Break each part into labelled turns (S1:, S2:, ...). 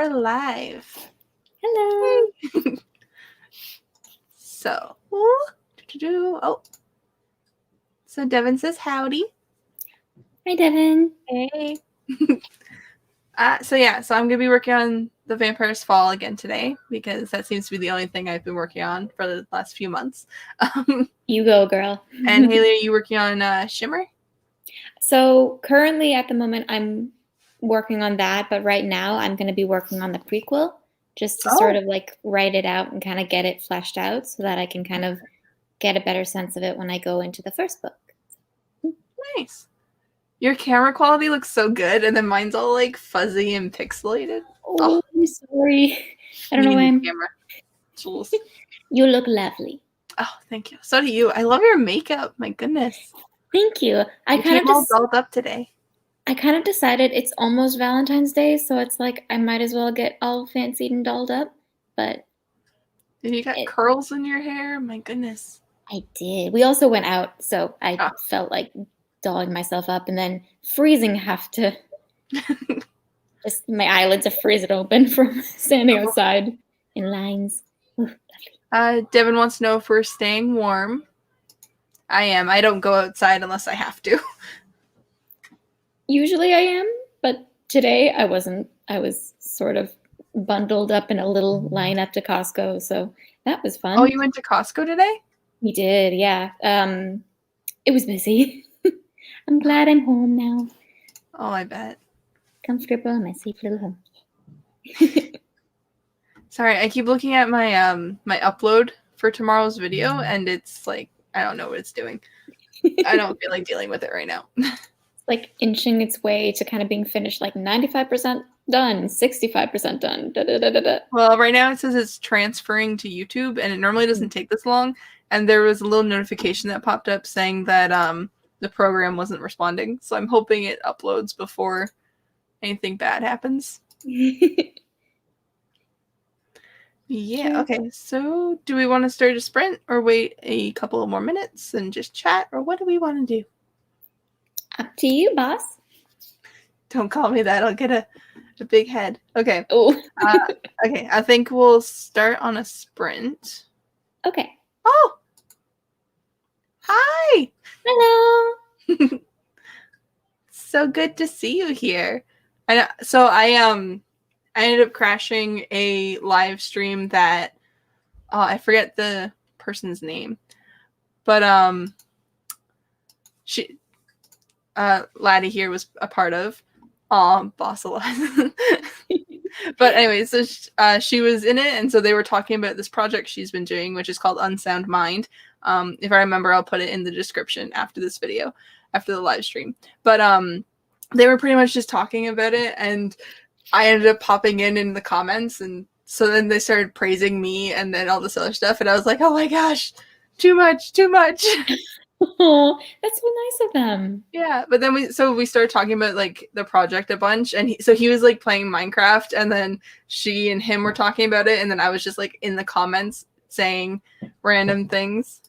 S1: are live.
S2: Hello.
S1: So, so Devin says howdy.
S2: Hi, Devin.
S1: Hey. So I'm gonna be working on the Vampire's Fall again today because that seems to be the only thing I've been working on for the last few months.
S2: You go, girl.
S1: And Hayley, are you working on Shimmer?
S2: So currently, at the moment, I'm working on that, but right now I'm going to be working on the prequel just to sort of like write it out and kind of get it fleshed out so that I can kind of get a better sense of it when I go into the first book.
S1: Nice. Your camera quality looks so good, and then mine's all like fuzzy and pixelated.
S2: Oh, I'm sorry. I don't know why
S1: camera.
S2: You look lovely.
S1: Oh, thank you. So do you. I love your makeup. My goodness.
S2: Thank you.
S1: I came all dolled up today.
S2: I kind of decided it's almost Valentine's Day, so it's like I might as well get all fancied and dolled up. But
S1: you got curls in your hair? My goodness.
S2: I did. We also went out, so I felt like dolling myself up and then freezing have to just my eyelids are freezing open from standing outside in lines.
S1: Devin wants to know if we're staying warm. I am. I don't go outside unless I have to.
S2: Usually I am, but today I wasn't. I was sort of bundled up in a little line up to Costco, so that was fun.
S1: Oh, you went to Costco today?
S2: We did, yeah. It was busy. I'm glad I'm home now.
S1: Oh, I bet.
S2: Comfortable in my safe little home.
S1: Sorry, I keep looking at my my upload for tomorrow's video, and it's like I don't know what it's doing. I don't feel like dealing with it right now.
S2: It's like inching its way to kind of being finished, like 95% done, 65% done. Da, da, da, da, da.
S1: Well, right now it says it's transferring to YouTube, and it normally doesn't take this long. And there was a little notification that popped up saying that the program wasn't responding. So I'm hoping it uploads before anything bad happens. Yeah, okay. So do we want to start a sprint or wait a couple of more minutes and just chat, or what do we want to do?
S2: Up to you, boss.
S1: Don't call me that. I'll get a big head. Okay.
S2: Oh.
S1: Okay, I think we'll start on a sprint.
S2: Okay.
S1: Oh! Hi!
S2: Hello!
S1: So good to see you here. So I ended up crashing a live stream that I forget the person's name, but she Laddie here was a part of. Boss a lot. But anyway, so she was in it, and so they were talking about this project she's been doing, which is called Unsound Mind. If I remember, I'll put it in the description after this video, after the live stream. But they were pretty much just talking about it, and I ended up popping in the comments, and so then they started praising me and then all this other stuff, and I was like, oh my gosh, too much.
S2: Oh, that's so nice of them.
S1: Yeah, but then we started talking about like the project a bunch, and he was like playing Minecraft, and then she and him were talking about it, and then I was just like in the comments saying random things.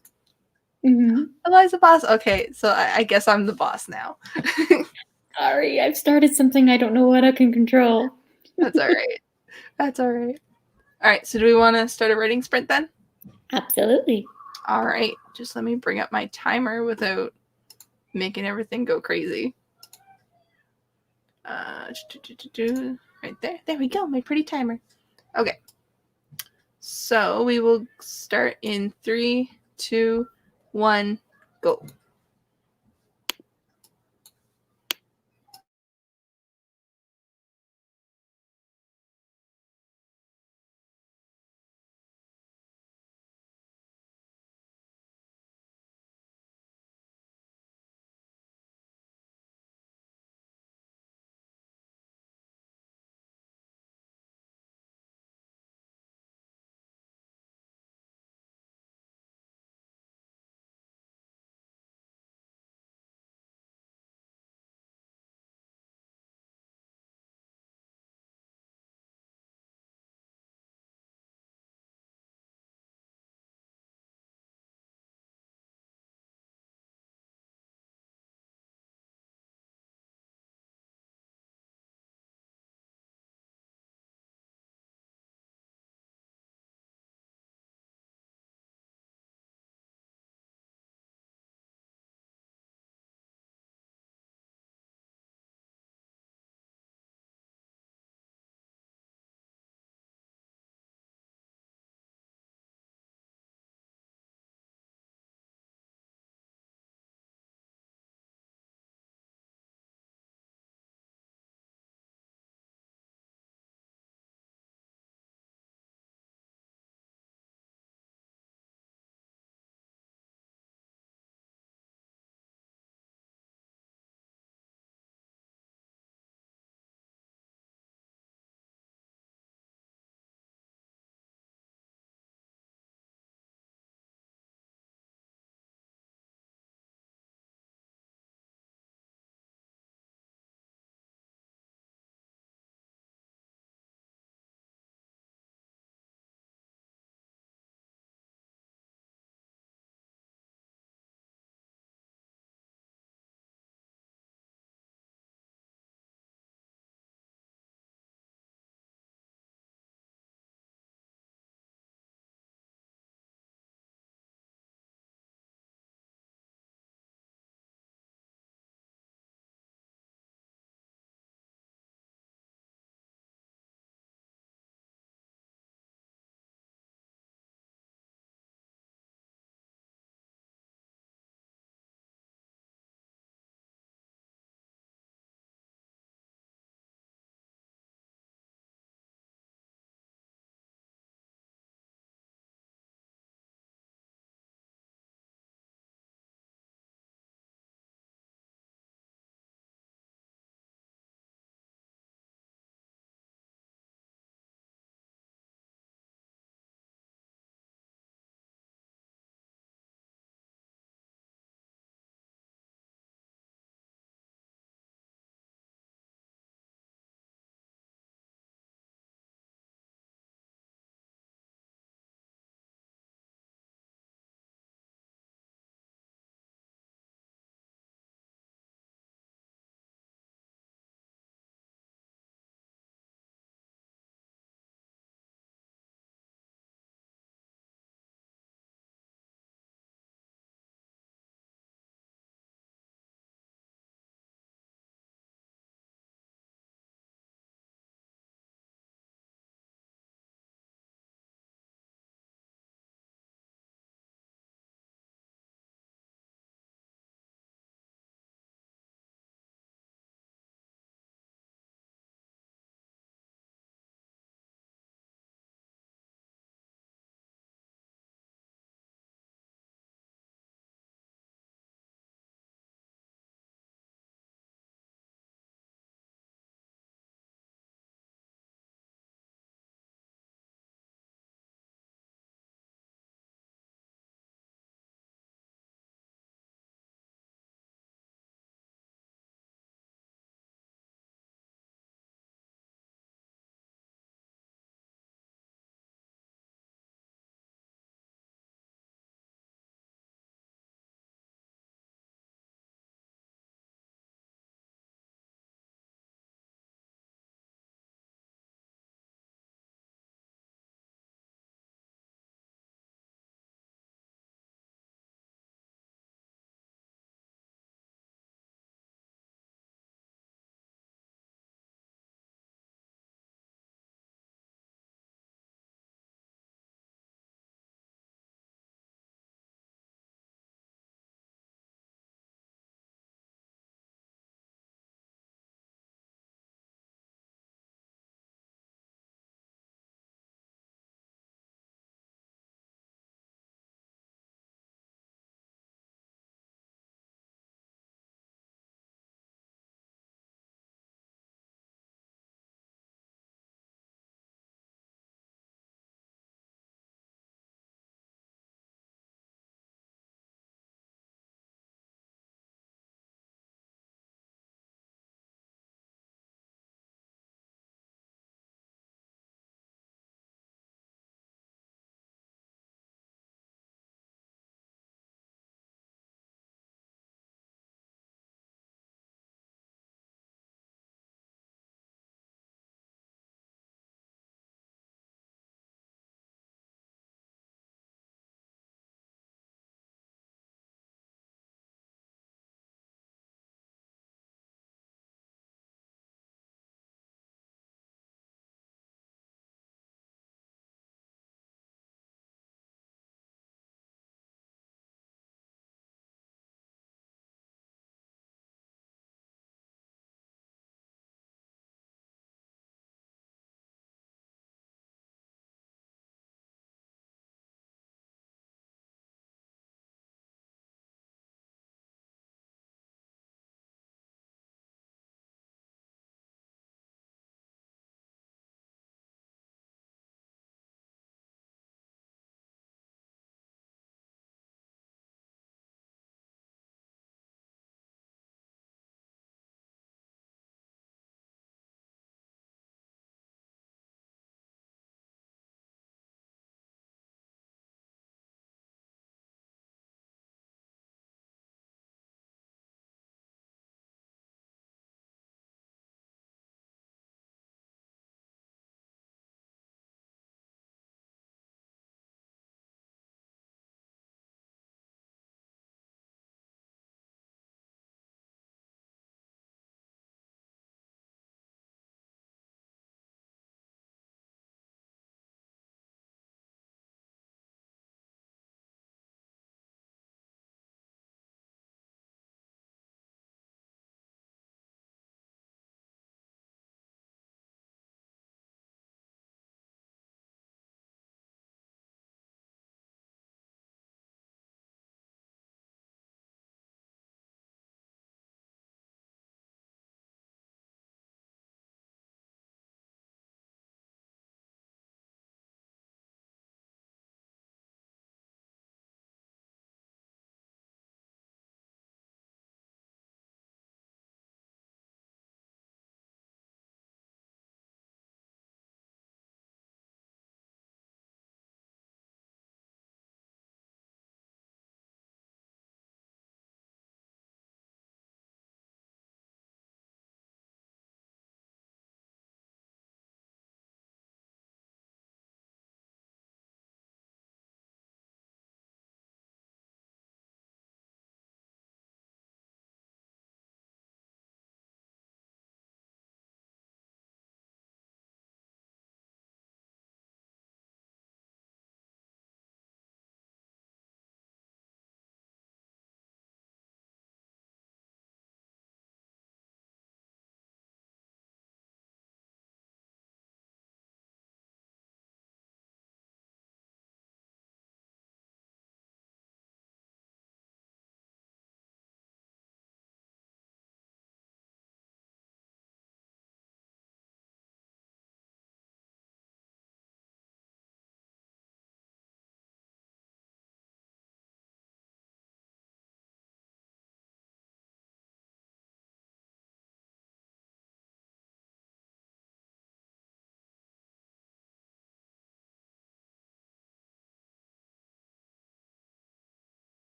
S1: Eliza boss. Okay, so I guess I'm the boss now.
S2: Sorry, I've started something I don't know what I can control.
S1: That's all right. That's all right. All right, so do we want to start a writing sprint then?
S2: Absolutely.
S1: All right, just let me bring up my timer without making everything go crazy. Right there. There we go, my pretty timer. Okay. So we will start in 3, 2, 1, go.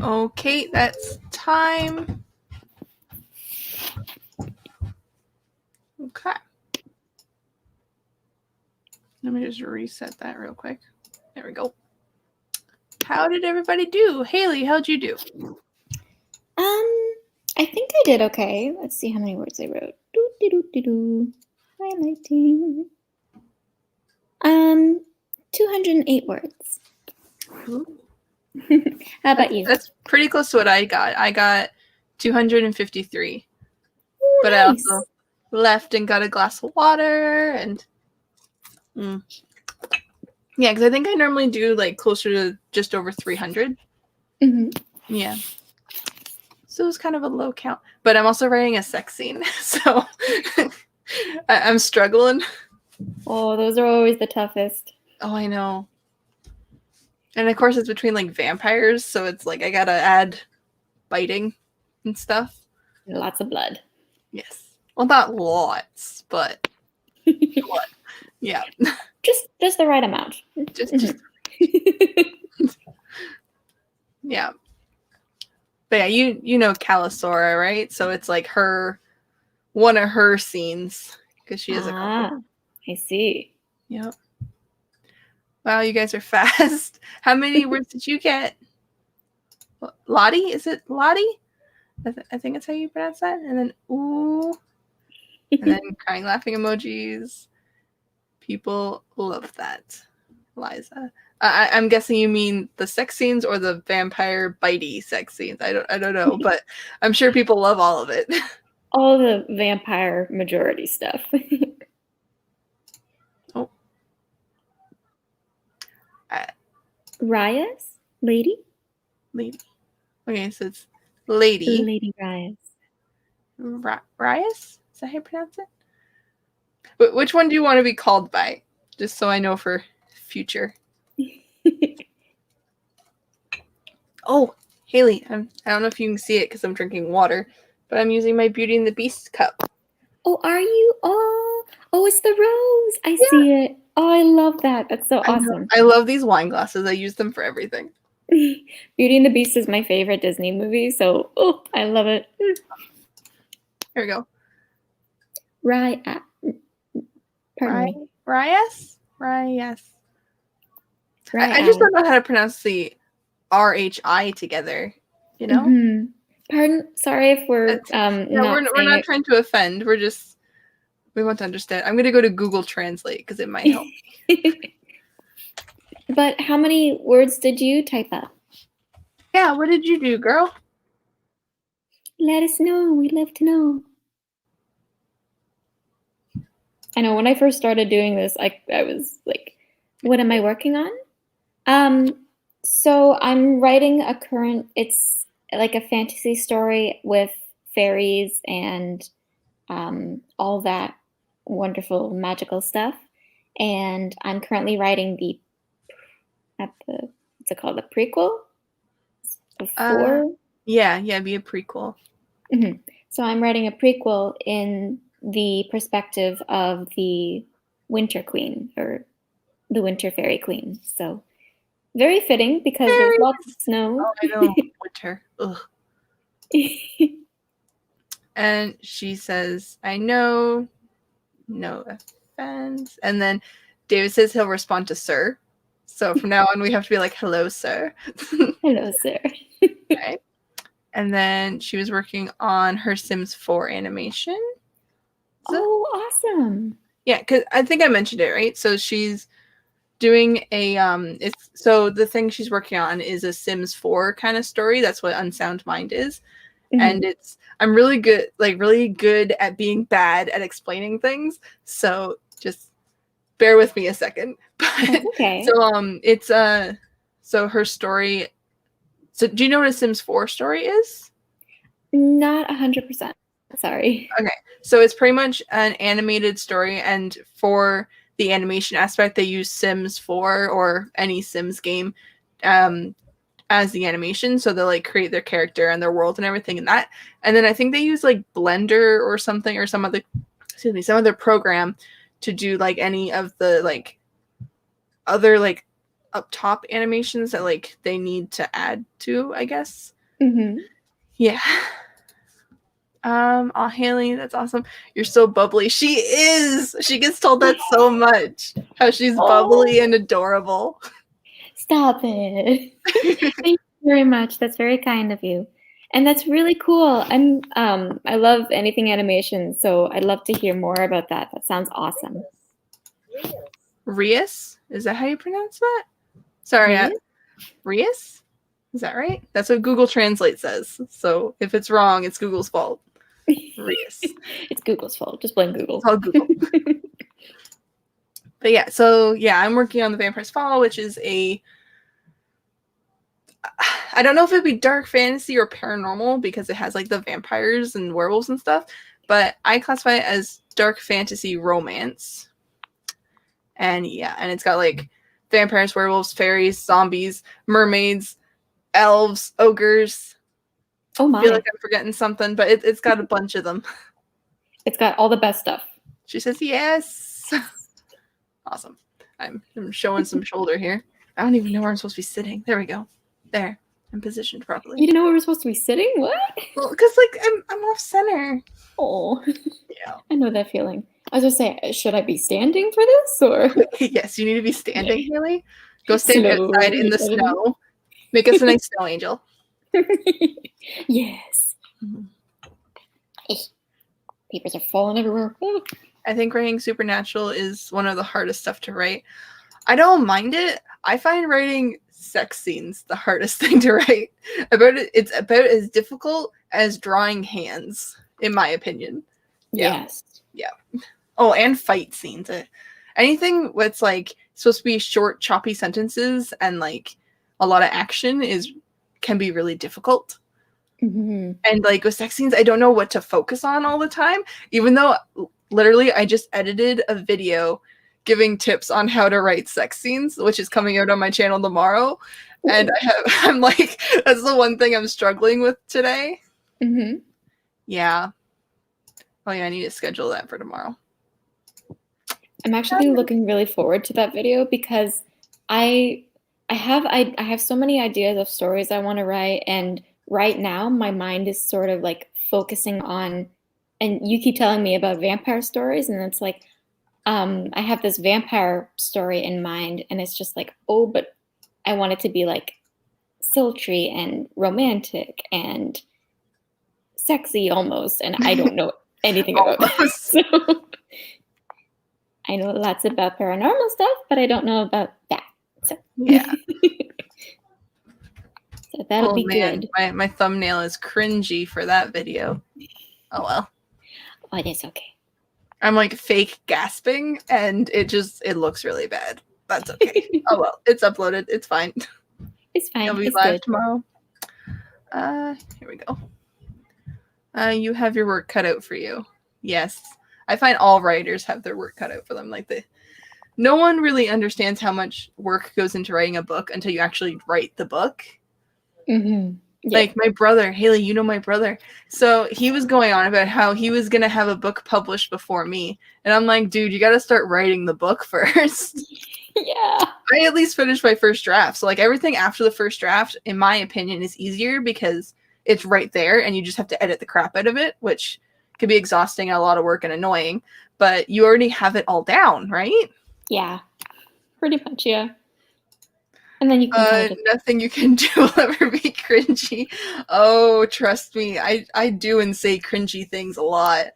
S1: Okay, that's time. Okay. Let me just reset that real quick. There we go. How did everybody do? Hayley, how'd you do?
S2: I think I did okay. Let's see how many words I wrote. Highlighting. 208 words.
S1: Ooh.
S2: How about you?
S1: That's pretty close to what I got. I got 253.
S2: Ooh,
S1: but
S2: nice.
S1: I also left and got a glass of water and yeah, because I think I normally do like closer to just over 300. Yeah. So it was kind of a low count. But I'm also writing a sex scene, so I'm struggling.
S2: Oh, those are always the toughest.
S1: Oh, I know. And of course it's between like vampires, so it's like I gotta add biting and stuff.
S2: Lots of blood.
S1: Yes. Well, not lots, but blood. Yeah.
S2: Just the right amount.
S1: Just yeah. But yeah, you know Calisora, right? So it's like one of her scenes because she has a couple.
S2: I see.
S1: Yep. Wow, you guys are fast. How many words did you get? Lottie? Is it Lottie? I think that's how you pronounce that. And then ooh. And then crying, laughing emojis. People love that. Liza. I'm guessing you mean the sex scenes or the vampire bitey sex scenes. I don't know, but I'm sure people love all of it.
S2: All the vampire majority stuff.
S1: Oh.
S2: Rias? Lady?
S1: Lady. Okay, so it's Lady.
S2: Lady Rias.
S1: Rias? Is that how you pronounce it? But which one do you want to be called by? Just so I know for future. Oh, Hayley, I don't know if you can see it because I'm drinking water, but I'm using my Beauty and the Beast cup.
S2: Oh, are you? Oh, it's the rose. I see it. Oh, I love that. That's so awesome.
S1: I love these wine glasses. I use them for everything.
S2: Beauty and the Beast is my favorite Disney movie, so I love it.
S1: Here we go.
S2: Pardon me.
S1: Rias? I just don't know how to pronounce the RHI together, you know?
S2: Mm-hmm. Pardon? Sorry if we're
S1: we're not trying to offend. We want to understand. I'm going to go to Google Translate because it might help.
S2: But how many words did you type up?
S1: Yeah, what did you do, girl?
S2: Let us know. We'd love to know. I know when I first started doing this, I was like, what am I working on? So I'm writing it's like a fantasy story with fairies and all that wonderful magical stuff. And I'm currently writing what's it called? The prequel? Before?
S1: Yeah, be a prequel.
S2: Mm-hmm. So I'm writing a prequel in the perspective of the Winter Queen or the Winter Fairy Queen. So very fitting because there's lots of snow.
S1: Oh, I know. Winter. Ugh. And she says, I know. No offense. And then David says he'll respond to sir. So from now on, we have to be like, hello, sir.
S2: Hello, sir.
S1: Okay. And then she was working on her Sims 4 animation.
S2: Oh, awesome.
S1: Yeah, because I think I mentioned it, right? So she's doing so the thing she's working on is a Sims 4 kind of story. That's what Unsound Mind is. Mm-hmm. And I'm really good at being bad at explaining things. So just bear with me a second. But,
S2: okay.
S1: So so her story. So do you know what a Sims 4 story is?
S2: Not 100%. Sorry.
S1: Okay. So it's pretty much an animated story, and for the animation aspect, they use Sims 4 or any Sims game as the animation. So they'll like create their character and their world and everything in that. And then I think they use like Blender or something or some other program to do like any of the like other like up top animations that like they need to add to, I guess.
S2: Mm-hmm.
S1: Yeah. Oh, Hayley, that's awesome. You're so bubbly. She is. She gets told that so much. How she's bubbly and adorable.
S2: Stop it. Thank you very much. That's very kind of you. And that's really cool. I love anything animation, so I'd love to hear more about that. That sounds awesome.
S1: Rias? Is that how you pronounce that? Sorry,
S2: Rias?
S1: Rias? Is that right? That's what Google Translate says. So if it's wrong, it's Google's fault. Rias.
S2: It's Google's fault. Just blame Google.
S1: It's all Google. But yeah, so yeah, I'm working on The Vampire's Fall, which is I don't know if it'd be dark fantasy or paranormal because it has like the vampires and werewolves and stuff, but I classify it as dark fantasy romance. And yeah, and it's got like vampires, werewolves, fairies, zombies, mermaids, elves, ogres.
S2: Oh my.
S1: I feel like I'm forgetting something, but it's got a bunch of them.
S2: It's got all the best stuff.
S1: She says yes. Awesome. I'm showing some shoulder here. I don't even know where I'm supposed to be sitting. There we go. There. I'm positioned properly.
S2: You didn't know where we're supposed to be sitting? What?
S1: Well, because like I'm off center.
S2: Oh.
S1: Yeah.
S2: I know that feeling. I was gonna say, should I be standing for this or?
S1: Yes, you need to be standing, Hayley. Go stand
S2: Slowly.
S1: outside in the snow. Make us a nice snow angel.
S2: Yes. Mm-hmm. Papers are falling everywhere.
S1: I think writing supernatural is one of the hardest stuff to write. I don't mind it. I find writing sex scenes the hardest thing to write. It's about as difficult as drawing hands, in my opinion. Yeah.
S2: Yes.
S1: Yeah. Oh, and fight scenes. Anything that's like supposed to be short, choppy sentences and like a lot of action can be really difficult.
S2: Mm-hmm.
S1: And like with sex scenes, I don't know what to focus on all the time, even though literally I just edited a video giving tips on how to write sex scenes, which is coming out on my channel tomorrow. And I'm like, that's the one thing I'm struggling with today.
S2: Mm-hmm.
S1: Yeah. Oh yeah, I need to schedule that for tomorrow.
S2: I'm actually looking really forward to that video because I have so many ideas of stories I want to write, and right now my mind is sort of like focusing on, and you keep telling me about vampire stories, and it's like I have this vampire story in mind, and it's just like, oh, but I want it to be like sultry and romantic and sexy almost, and I don't know anything about that. So I know lots about paranormal stuff, but I don't know about that. So
S1: yeah.
S2: So that'll be good.
S1: My thumbnail is cringy for that video. Oh well.
S2: Oh, it is okay.
S1: I'm like fake gasping and it looks really bad. That's okay. Oh well, it's uploaded. It's fine.
S2: It's fine.
S1: It'll be
S2: it's
S1: live
S2: good.
S1: tomorrow. Here we go. You have your work cut out for you. Yes. I find all writers have their work cut out for them. Like no one really understands how much work goes into writing a book until you actually write the book.
S2: Mm-hmm. Yeah.
S1: Like my brother, Hayley, you know my brother. So he was going on about how he was going to have a book published before me. And I'm like, dude, you got to start writing the book first.
S2: Yeah.
S1: I at least finished my first draft. So like everything after the first draft, in my opinion, is easier because it's right there and you just have to edit the crap out of it, which can be exhausting and a lot of work and annoying. But you already have it all down, right?
S2: Yeah. Pretty much, yeah. And then you can
S1: nothing you can do will ever be cringy. Oh, trust me, I do and say cringy things a lot.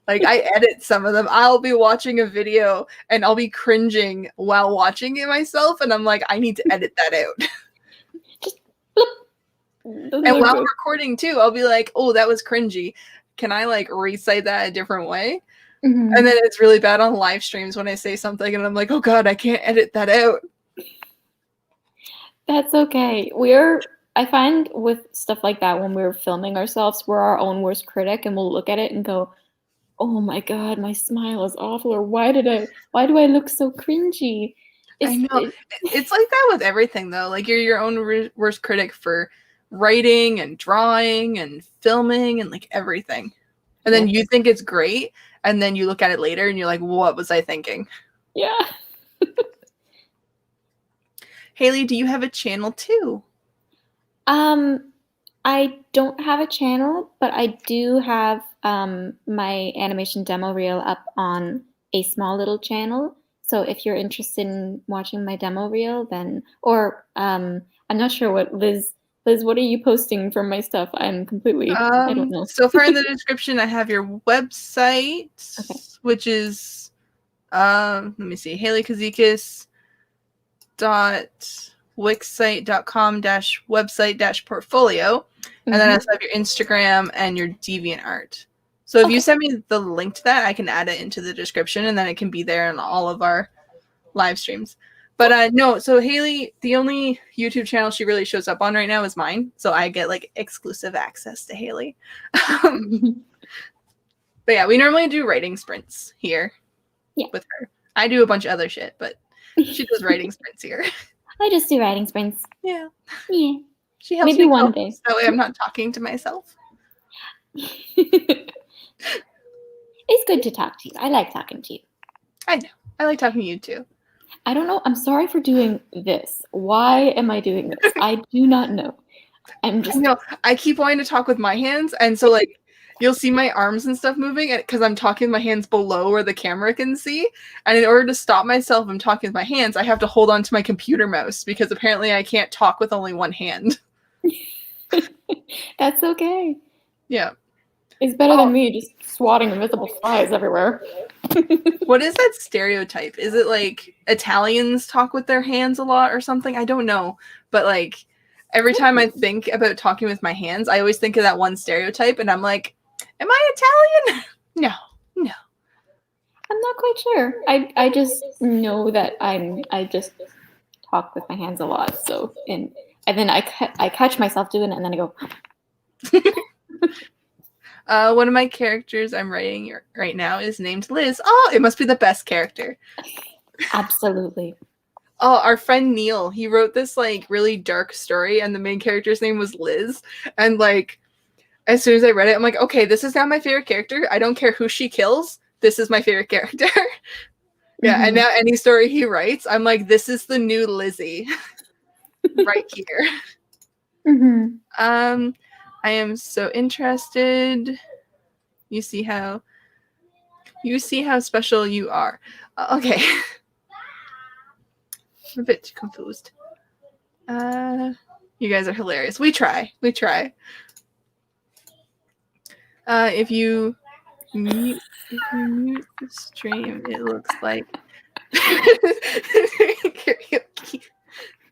S1: Like I edit some of them. I'll be watching a video and I'll be cringing while watching it myself, and I'm like, I need to edit that out.
S2: Just
S1: and while recording too, I'll be like, oh, that was cringy. Can I like recite that a different way?
S2: Mm-hmm.
S1: And then it's really bad on live streams when I say something and I'm like, oh god, I can't edit that out.
S2: That's okay. I find with stuff like that, when we're filming ourselves, we're our own worst critic, and we'll look at it and go, oh my god, my smile is awful, or why do I look so cringy?
S1: I know. It's like that with everything though. Like you're your own worst critic for writing and drawing and filming and like everything. And then you think it's great, and then you look at it later and you're like, what was I thinking?
S2: Yeah.
S1: Hayley, do you have a channel too?
S2: I don't have a channel, but I do have my animation demo reel up on a small little channel. So if you're interested in watching my demo reel, then I'm not sure what Liz, what are you posting from my stuff? I'm completely I don't know.
S1: So far in the description, I have your website,
S2: Okay.
S1: which is let me see, Hayley Kozikis wixsite.com/website-portfolio, and then I also have your Instagram and your DeviantArt. So if you send me the link to that, I can add it into the description, and then it can be there in all of our live streams. But no, so Hayley, the only YouTube channel she really shows up on right now is mine, so I get like exclusive access to Hayley. But yeah, we normally do writing sprints here with her. I do a bunch of other shit, but she does writing sprints here.
S2: I just do writing sprints.
S1: Yeah.
S2: Yeah.
S1: She helps
S2: Maybe
S1: me
S2: one day.
S1: So that way I'm not talking to myself.
S2: It's good to talk to you. I like talking to you.
S1: I know. I like talking to you too.
S2: I don't know. I'm sorry for doing this. Why am I doing this? I do not know.
S1: I keep wanting to talk with my hands, and so like you'll see my arms and stuff moving because I'm talking with my hands below where the camera can see. And in order to stop myself from talking with my hands, I have to hold on to my computer mouse because apparently I can't talk with only one hand.
S2: That's okay.
S1: Yeah.
S2: It's better than me just swatting invisible flies everywhere.
S1: What is that stereotype? Is it like Italians talk with their hands a lot or something? I don't know. But like every time I think about talking with my hands, I always think of that one stereotype and I'm like, am I Italian? No.
S2: I'm not quite sure. I just know that I just talk with my hands a lot. So and then I catch myself doing it and then I go.
S1: One of my characters I'm writing right now is named Liz. Oh, it must be the best character.
S2: Absolutely.
S1: Oh, our friend Neil, he wrote this like really dark story and the main character's name was Liz. And like as soon as I read it, I'm like, okay, this is now my favorite character. I don't care who she kills. This is my favorite character. Yeah, and now any story he writes, I'm like, this is the new Lizzie. Right here. I am so interested. You see how special you are. Okay. I'm a bit confused. You guys are hilarious. We try. If you mute the stream, it looks like karaoke.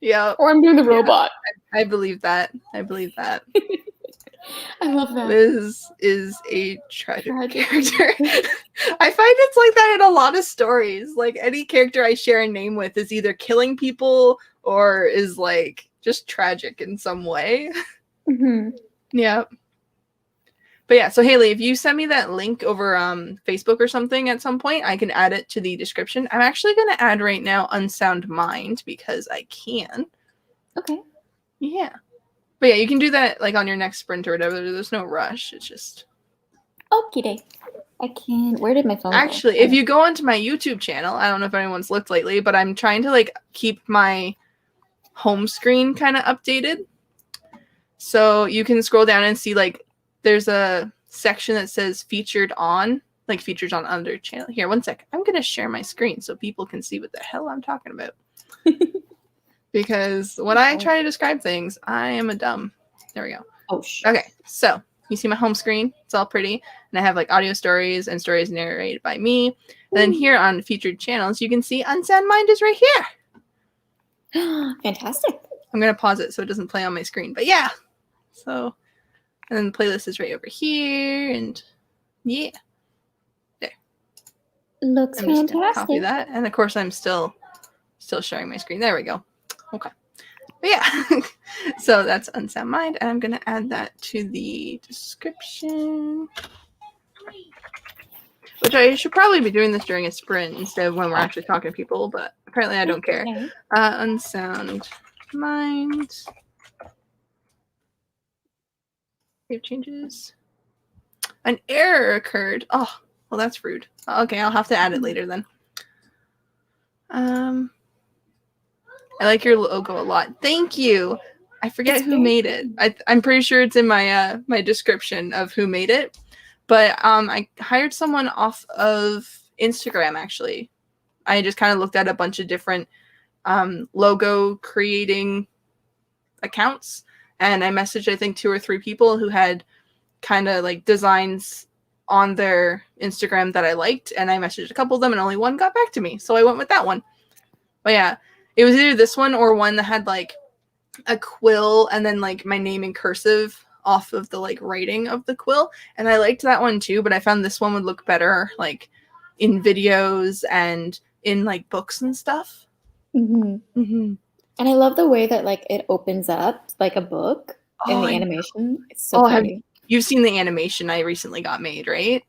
S1: Yeah.
S2: Or I'm doing the robot.
S1: I believe that. I
S2: love that.
S1: Liz is a tragic character. I find it's like that in a lot of stories. Like any character I share a name with is either killing people or is like just tragic in some way. Yeah. But yeah, so Hayley, if you send me that link over Facebook or something at some point, I can add it to the description. I'm actually going to add right now Unsound Mind because I can.
S2: Okay.
S1: Yeah. But yeah, you can do that like on your next sprint or whatever. There's no rush. It's just...
S2: Okay. I can... Where did my phone
S1: Actually,
S2: go?
S1: if you go onto my YouTube channel, I don't know if anyone's looked lately, but I'm trying to like keep my home screen kind of updated. So you can scroll down and see like there's a section that says featured on, like features on other channel. Here, one sec. I'm going to share my screen so people can see what the hell I'm talking about. Because when I try to describe things, I am a dumb. There we go. Okay, so you see my home screen. It's all pretty. And I have like audio stories and stories narrated by me. And then here on featured channels, you can see Unsound Mind is right
S2: here. Fantastic.
S1: I'm going to pause it so it doesn't play on my screen. But yeah. So, and then the playlist is right over here. And yeah. There.
S2: Looks
S1: I'm just
S2: fantastic.
S1: gonna copy that. And of course, I'm still sharing my screen. There we go. Okay. But yeah. So that's Unsound Mind. And I'm going to add that to the description. Which I should probably be doing this during a sprint instead of when we're actually talking to people, but apparently I don't care. Unsound Mind. Save changes. An error occurred. Oh, well, that's rude. Okay, I'll have to add it later then. And I like your logo a lot. Thank you. I forget
S2: It's
S1: who
S2: very
S1: made it. I'm pretty sure it's in my my description of who made it. But I hired someone off of Instagram actually. I just kind of looked at a bunch of different logo creating accounts, and I messaged I think 2 or 3 people who had kind of like designs on their Instagram that I liked, and I messaged a couple of them, and only one got back to me, so I went with that one. But yeah, it was either this one or one that had like a quill and then like my name in cursive off of the like writing of the quill, and I liked that one too, but I found this one would look better like in videos and in like books and stuff.
S2: Mm-hmm.
S1: Mm-hmm.
S2: And I love the way that like it opens up like a book in
S1: Oh,
S2: the
S1: I know.
S2: animation. It's so
S1: Oh, have
S2: pretty.
S1: you've seen the animation I recently got made, right?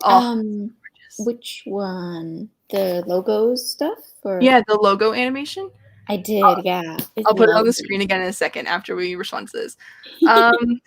S1: Oh,
S2: Um,
S1: gorgeous.
S2: which one? The logos stuff or
S1: Yeah, the logo animation.
S2: I did, yeah. It's
S1: I'll put it on the
S2: lovely.
S1: screen again in a second after we respond to this. Um,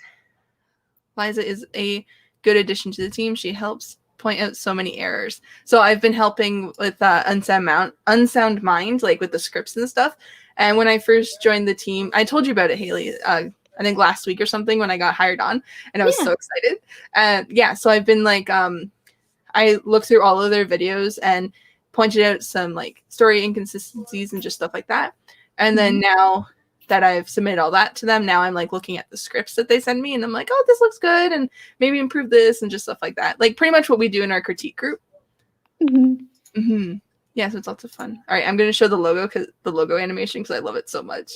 S1: Liza is a good addition to the team. She helps point out so many errors. So I've been helping with Unsound Mind, like with the scripts and stuff. And when I first joined the team, I told you about it, Hayley. I think last week or something when I got hired on, and I was
S2: Yeah.
S1: so excited. Yeah, so I've been like, I looked through all of their videos and pointed out some like story inconsistencies and just stuff like that. And then
S2: Mhm.
S1: now that I've submitted all that to them, now I'm like looking at the scripts that they send me, and I'm like, oh, this looks good, and maybe improve this and just stuff like that. Like pretty much what we do in our critique group.
S2: Mhm.
S1: Mm-hmm. Yeah, so it's lots of fun. All right, I'm gonna show the logo animation because I love it so much.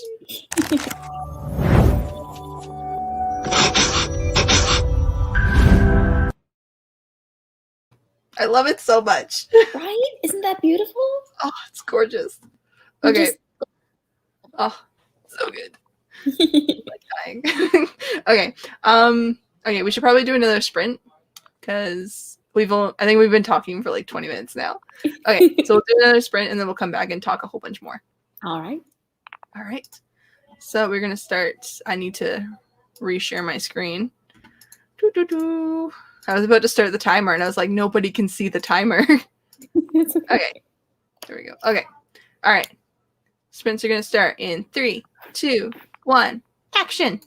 S1: I love it so much.
S2: Right? Isn't that beautiful?
S1: Oh, it's gorgeous.
S2: You
S1: Okay.
S2: just
S1: Oh, so good. Dying. Okay. Okay, we should probably do another sprint because I think we've been talking for like 20 minutes now. Okay, so we'll do another sprint and then we'll come back and talk a whole bunch more.
S2: All right.
S1: All right. So we're gonna start. I need to reshare my screen. Doo-doo-doo. I was about to start the timer and I was like, nobody can see the timer. Okay, there we go. Okay. All right. Sprints are gonna start in 3, 2, 1, action.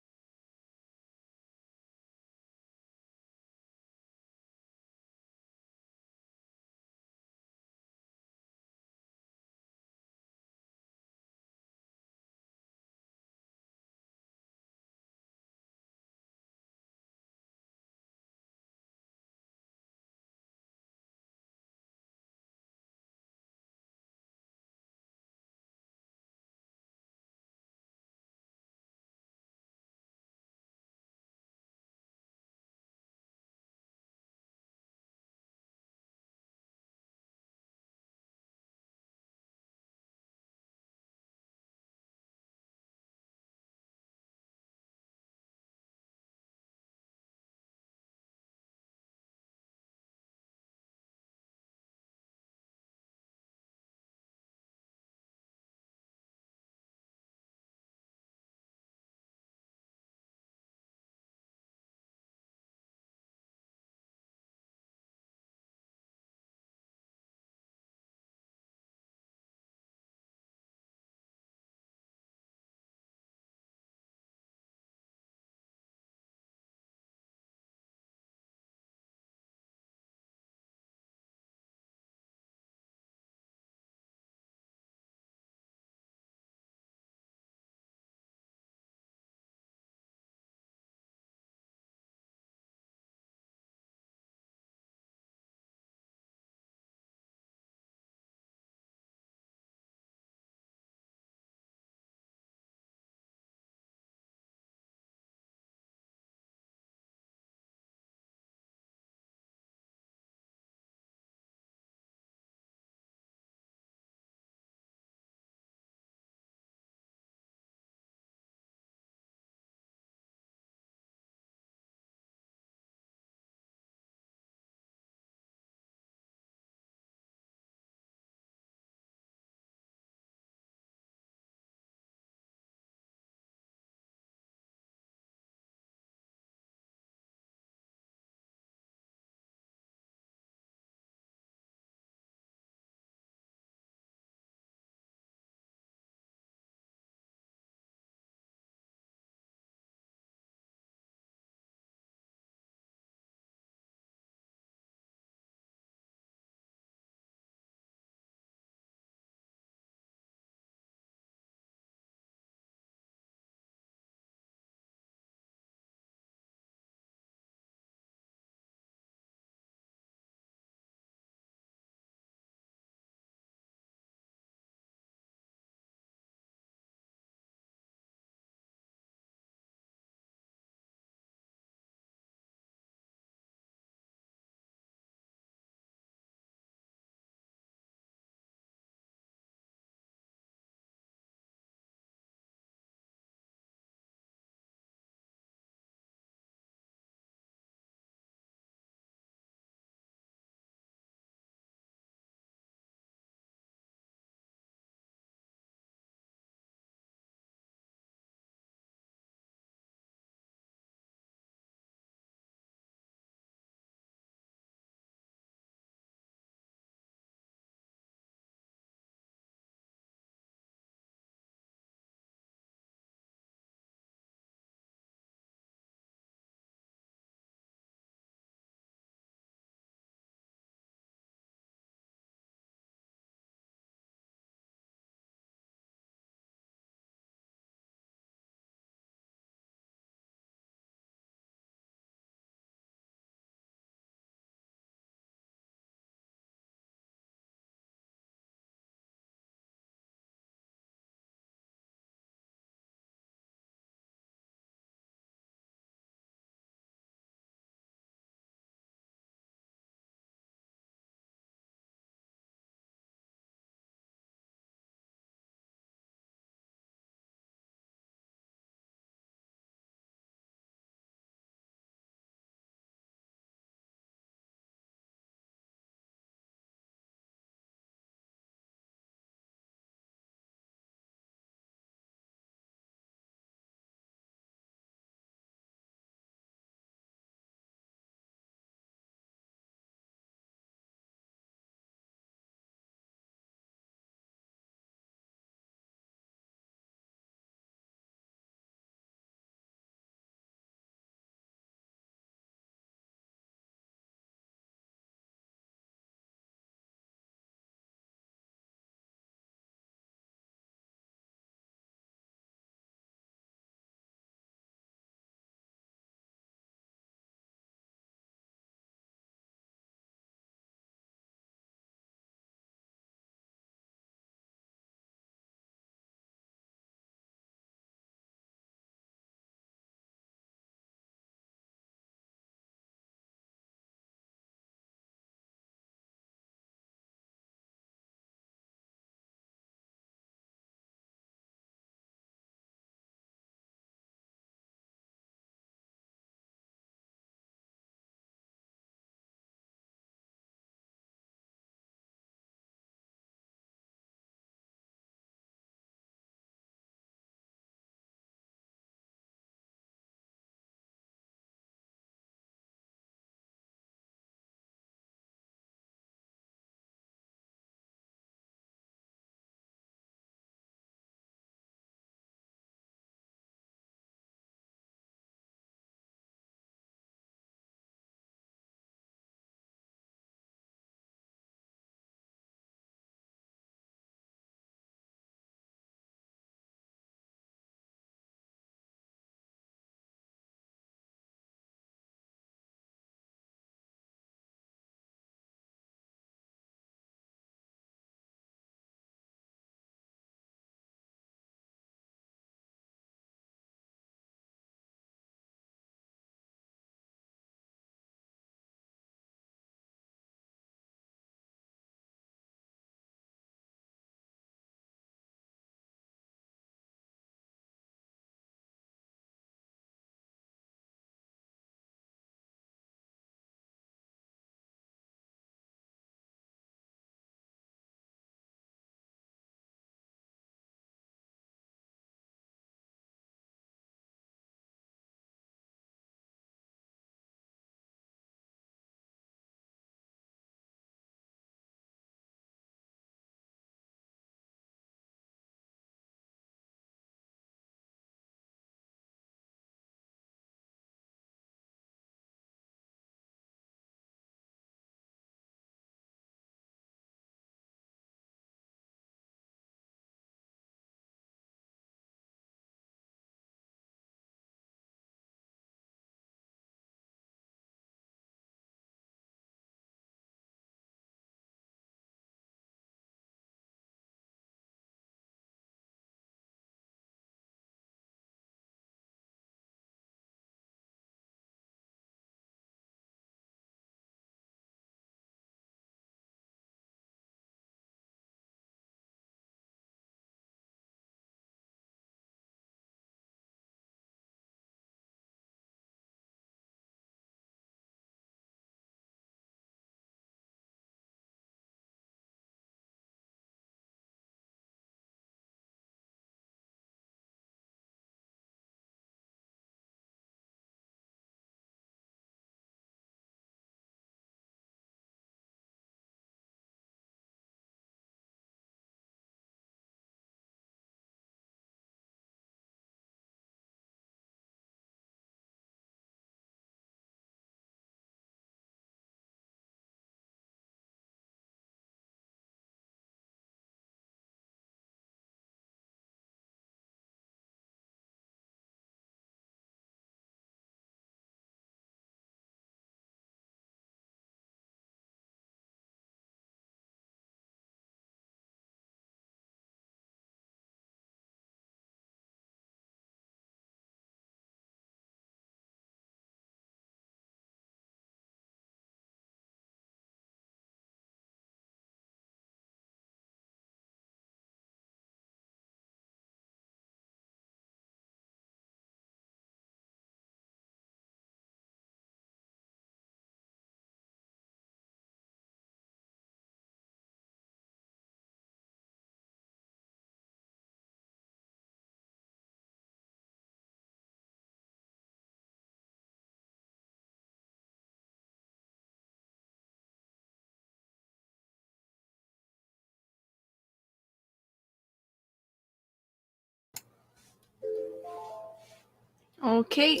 S1: Okay,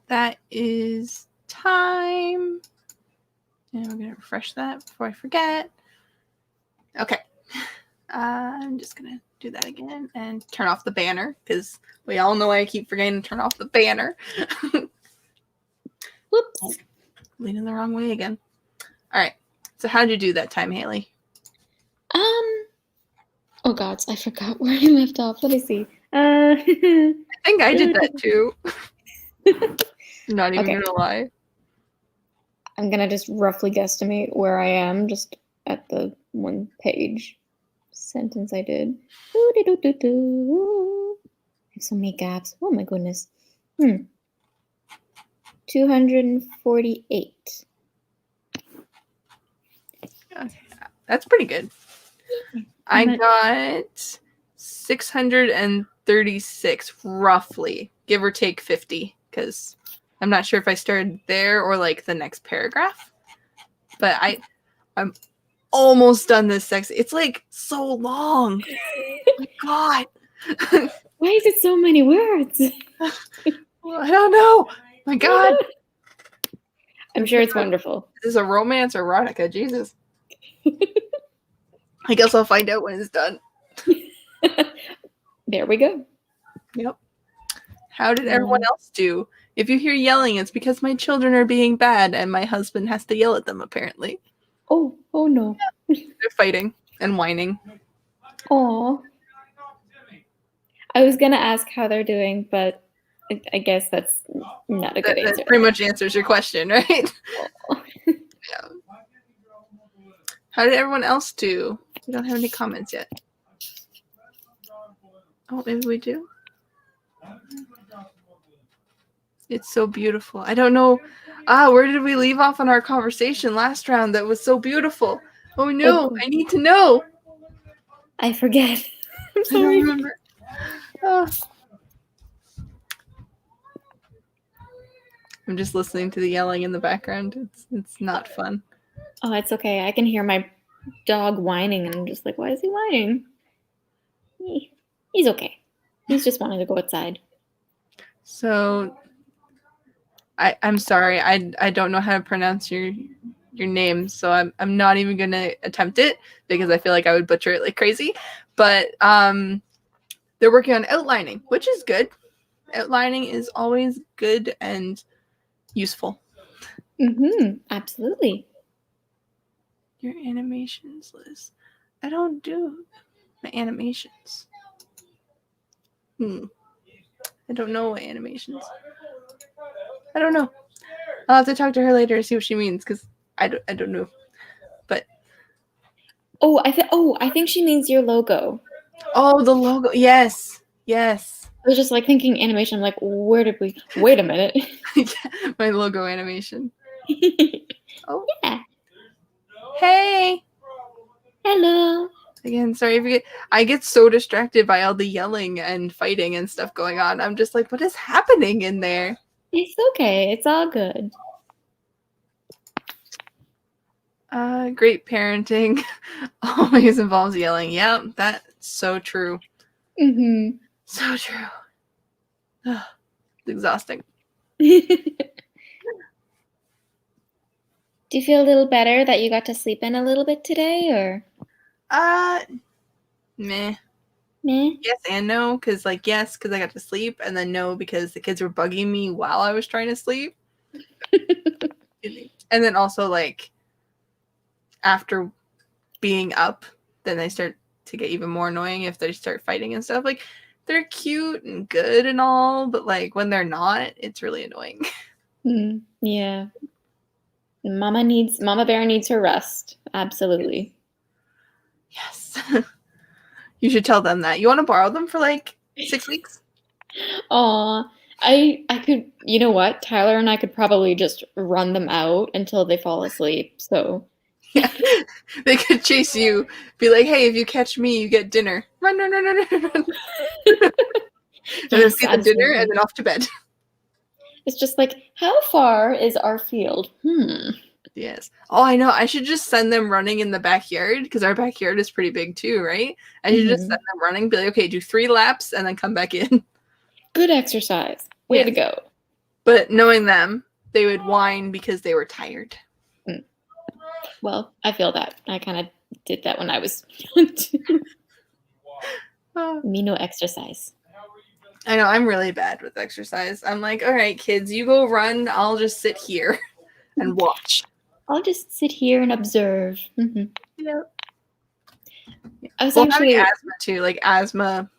S1: that is time. And we're going to refresh that before I forget. Okay. I'm just going to do that again and turn off the banner because we all know I keep forgetting to turn off the banner.
S2: Whoops.
S1: Leaning the wrong way again. All right. So how'd you do that time, Hayley?
S2: Oh gods, I forgot where I left off. Let me see.
S1: I think I did that too. Not even gonna lie.
S2: I'm gonna just roughly guesstimate where I am just at the one page sentence I did. I have so many gaps. Oh my goodness. 248.
S1: Okay. That's pretty good. I got 636 roughly, give or take 50, because I'm not sure if I started there or like the next paragraph. But I'm almost done this section. It's like so long. Oh my god.
S2: Why is it so many words?
S1: Well, I don't know. My god.
S2: I'm sure it's wonderful.
S1: This is a romance or erotica, Jesus. I guess I'll find out when it's done.
S2: There we go.
S1: Yep. How did everyone else do? If you hear yelling, it's because my children are being bad and my husband has to yell at them, apparently.
S2: Oh no.
S1: They're fighting and whining.
S2: Aw. I was going to ask how they're doing, but I guess that's not a good answer.
S1: That pretty much answers your question, right? Yeah. How did everyone else do? We don't have any comments yet. Oh, maybe we do? It's so beautiful. I don't know. Where did we leave off on our conversation last round that was so beautiful? Oh no, I need to know.
S2: I forget. I'm sorry.
S1: I don't remember. I'm just listening to the yelling in the background. It's not fun.
S2: Oh, it's okay. I can hear my dog whining, and I'm just like, why is he whining? He's okay. He's just wanting to go outside.
S1: So, I'm sorry. I don't know how to pronounce your name, so I'm not even gonna attempt it because I feel like I would butcher it like crazy. But they're working on outlining, which is good. Outlining is always good and useful.
S2: Absolutely.
S1: Your animations, Liz. I don't do my animations. I don't know what animations. I don't know. I'll have to talk to her later to see what she means because I don't know. But
S2: I think she means your logo.
S1: Oh, the logo. Yes.
S2: I was just like thinking animation. I'm like, where did we? Wait a minute.
S1: My logo animation. Oh
S2: yeah.
S1: Hey.
S2: Hello.
S1: Again, sorry if you I get so distracted by all the yelling and fighting and stuff going on. I'm just like, what is happening in there?
S2: It's okay. It's all good.
S1: Great parenting always involves yelling. Yeah, that's so true. So true. It's exhausting.
S2: Do you feel a little better that you got to sleep in a little bit today, or?
S1: Meh.
S2: Meh?
S1: Yes and no, because yes, because I got to sleep, and then no, because the kids were bugging me while I was trying to sleep. And then also, after being up, then they start to get even more annoying if they start fighting and stuff. They're cute and good and all, but when they're not, it's really annoying.
S2: Yeah. Mama Bear needs her rest. Absolutely.
S1: Yes. You should tell them that. You want to borrow them for 6 weeks?
S2: Aw. I could, you know what? Tyler and I could probably just run them out until they fall asleep. So
S1: yeah, they could chase you. Be like, hey, if you catch me, you get dinner. Run. And then feed them dinner and then off to bed.
S2: It's just how far is our field?
S1: Yes. Oh, I know. I should just send them running in the backyard because our backyard is pretty big too, right? I should just send them running. Be like, okay, do 3 laps and then come back in.
S2: Good exercise. Way
S1: Yeah.
S2: to go.
S1: But knowing them, they would whine because they were tired.
S2: Well, I feel that. I kind of did that when I was young too. Me no exercise.
S1: I know, I'm really bad with exercise. I'm like, all right, kids, you go run. I'll just sit here and watch.
S2: I'll just sit here and observe. Mm-hmm.
S1: Yeah.
S2: I was
S1: Well,
S2: actually
S1: having asthma too, like asthma,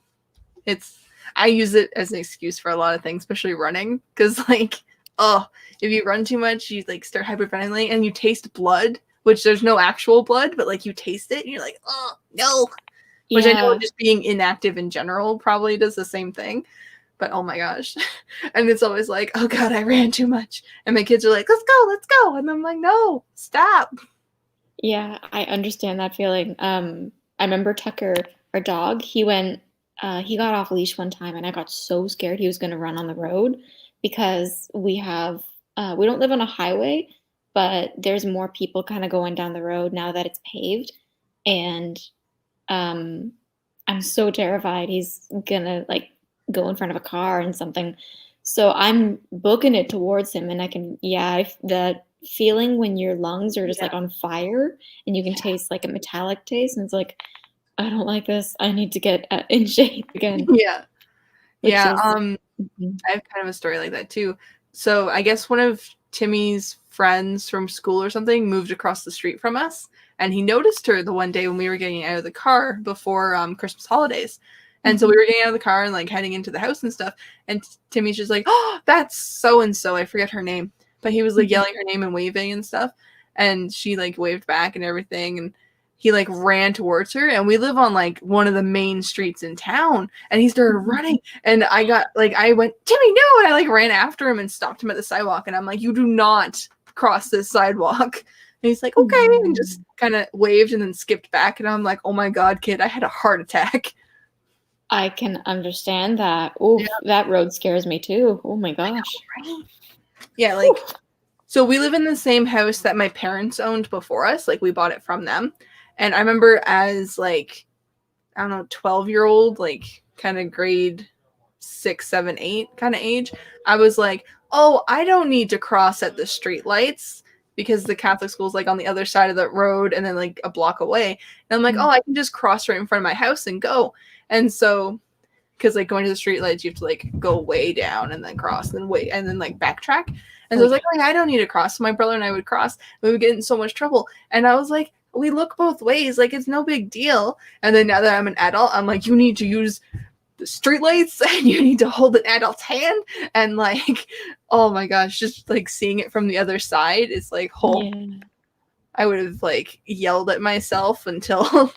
S1: I use it as an excuse for a lot of things, especially running. Because like, if you run too much, you like start hyperventilating and you taste blood, which there's no actual blood, but like you taste it and you're like, oh no. Which I know just being inactive in general probably does the same thing. But oh my gosh. And it's always like, oh God, I ran too much. And my kids are like, let's go. And I'm like, no, stop.
S2: Yeah, I understand that feeling. I remember Tucker, our dog, he got off leash one time and I got so scared he was going to run on the road because we don't live on a highway, but there's more people kind of going down the road now that it's paved. And I'm so terrified he's gonna like go in front of a car and something. So I'm booking it towards him, and the feeling when your lungs are just like on fire and you can taste like a metallic taste, and it's like, I don't like this. I need to get in shape again.
S1: Yeah. Yeah.
S2: Mhm.
S1: I have kind of a story like that too. So I guess one of Timmy's friends from school or something moved across the street from us, and he noticed her the one day when we were getting out of the car before Christmas holidays. And so we were getting out of the car and like heading into the house and stuff. And Timmy's just like, oh, that's so and so. I forget her name, but he was like yelling her name and waving and stuff. And she like waved back and everything. And he like ran towards her, and we live on like one of the main streets in town, and he started running, and I went, Timmy, no, and I like ran after him and stopped him at the sidewalk, and I'm like, you do not cross this sidewalk. And he's like, okay, and just kind of waved and then skipped back, and I'm like, oh my God, kid, I had a heart attack.
S2: I can understand that. Oh, that road scares me too. Oh my gosh.
S1: Right? Yeah, like, so we live in the same house that my parents owned before us. Like, we bought it from them. And I remember as, like, I don't know, 12-year-old, like, kind of grade 6, 7, 8 kind of age, I was like, oh, I don't need to cross at the street lights because the Catholic school's, like, on the other side of the road and then, like, a block away. And I'm like, oh, I can just cross right in front of my house and go. And so, because, like, going to the street lights, you have to, like, go way down and then cross and then wait and then, like, backtrack. And so I was like, oh, I don't need to cross. So my brother and I would cross. We would get in so much trouble. And I was like, we look both ways. Like, it's no big deal. And then now that I'm an adult, I'm like, you need to use the streetlights and you need to hold an adult's hand. And, like, oh my gosh, just, like, seeing it from the other side is like, I would have, like, yelled at myself until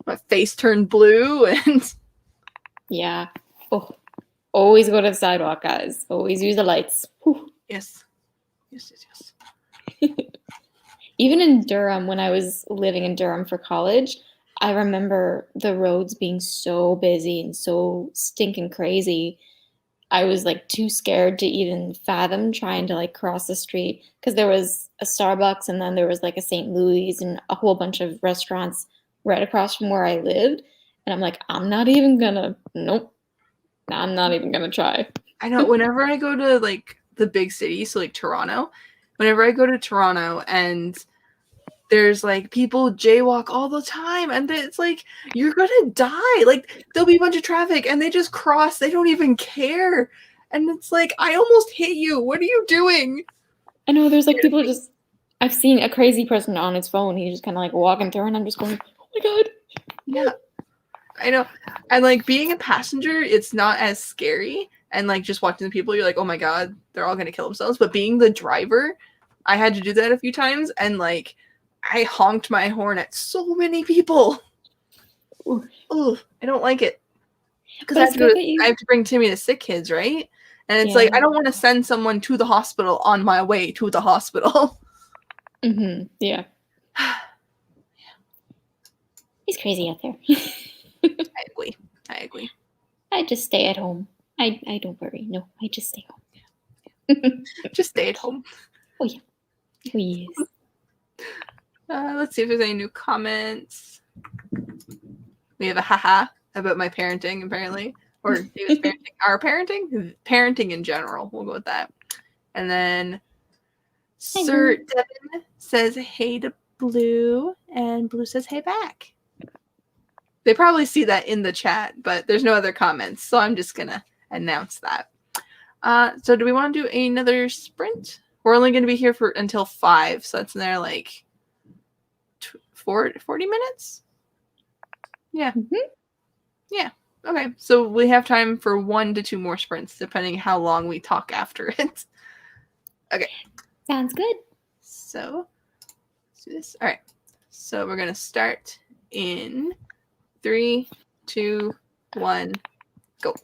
S1: my face turned blue. And
S2: yeah. Oh, always go to the sidewalk, guys. Always use the lights. Whew.
S1: Yes.
S2: Even in Durham, when I was living in Durham for college, I remember the roads being so busy and so stinking crazy. I was like too scared to even fathom trying to like cross the street because there was a Starbucks and then there was like a St. Louis and a whole bunch of restaurants right across from where I lived. And I'm like, I'm not even gonna try.
S1: I know, whenever I go to, like, the big cities, so, like, Toronto, whenever I go to Toronto and there's, like, people jaywalk all the time, and it's like, you're gonna die. Like, there'll be a bunch of traffic, and they just cross. They don't even care. And it's like, I almost hit you. What are you doing?
S2: I know, there's, like, people just... I've seen a crazy person on his phone. He's just kind of, like, walking through, and I'm just going, oh, my God.
S1: Yeah. I know. And, like, being a passenger, it's not as scary. And, like, just watching the people, you're like, oh, my God, they're all gonna kill themselves. But being the driver, I had to do that a few times, and, like, I honked my horn at so many people. Ooh, I don't like it. Because I have to bring Timmy to sick kids, right? And it's like, I don't want to send someone to the hospital on my way to the hospital.
S2: Yeah. He's crazy out there.
S1: I agree.
S2: I just stay at home. I don't worry. No, I just stay home.
S1: Just stay at home.
S2: Oh, yeah. Oh, yes.
S1: Let's see if there's any new comments. We have a haha about my parenting, apparently. Or he was parenting. Our parenting? Parenting in general. We'll go with that. And then Sir Devin says hey to Blue, and Blue says hey back. They probably see that in the chat, but there's no other comments, so I'm just going to announce that. So do we want to do another sprint? We're only going to be here for until 5, so that's in there like 40 minutes? Yeah.
S2: Mm-hmm.
S1: Yeah. Okay. So we have time for 1 to 2 more sprints, depending how long we talk after it. Okay.
S2: Sounds good.
S1: So let's do this. All right. So we're going to start in 3, 2, 1, go.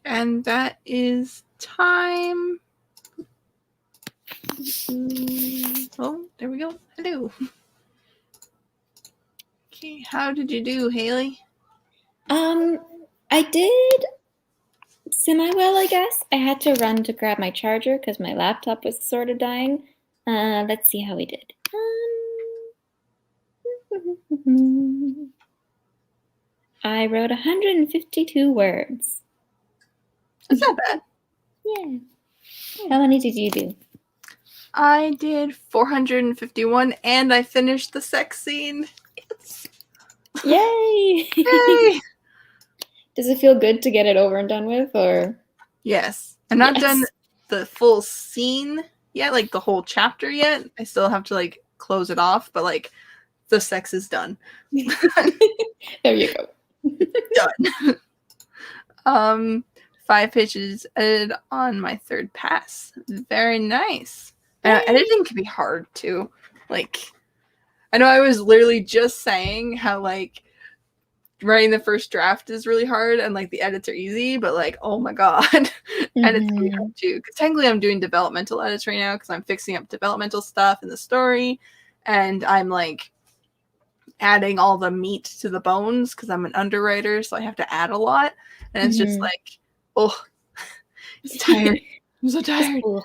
S1: And that is time. Oh, there we go. Hello. Okay, how did you do, Hayley?
S2: I did semi-well, I guess. I had to run to grab my charger because my laptop was sort of dying. Let's see how we did. I wrote 152 words.
S1: That's not bad.
S2: Yeah. How many did you do?
S1: I did 451, and I finished the sex scene. Yes.
S2: Yay!
S1: Yay!
S2: Does it feel good to get it over and done with, or?
S1: Yes. I'm not done the full scene yet, like the whole chapter yet. I still have to like close it off, but like the sex is done.
S2: There you go.
S1: Done. 5 pages edited on my 3rd pass. Very nice. Editing can be hard too. Like, I know I was literally just saying how like writing the first draft is really hard and like the edits are easy, but like, oh my god, edits can be hard too. Because technically I'm doing developmental edits right now because I'm fixing up developmental stuff in the story, and I'm like adding all the meat to the bones because I'm an underwriter, so I have to add a lot, and it's just like, oh, it's tired. I'm so tired.
S2: Cool.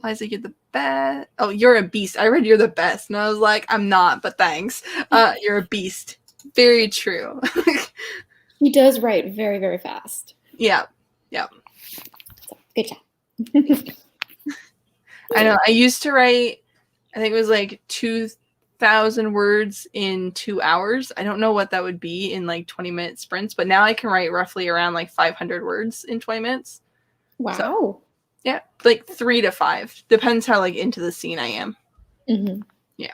S1: Liza, you're the best. Oh, you're a beast. I read you're the best, and I was like, I'm not, but thanks. You're a beast. Very true.
S2: He does write very, very fast.
S1: Yeah. Yeah.
S2: So, good job.
S1: I know. I used to write, I think it was like 2,000 words in 2 hours. I don't know what that would be in like 20-minute sprints, but now I can write roughly around like 500 words in 20 minutes.
S2: Wow.
S1: So, yeah, like 3 to 5. Depends how like into the scene I am.
S2: Mm-hmm.
S1: Yeah.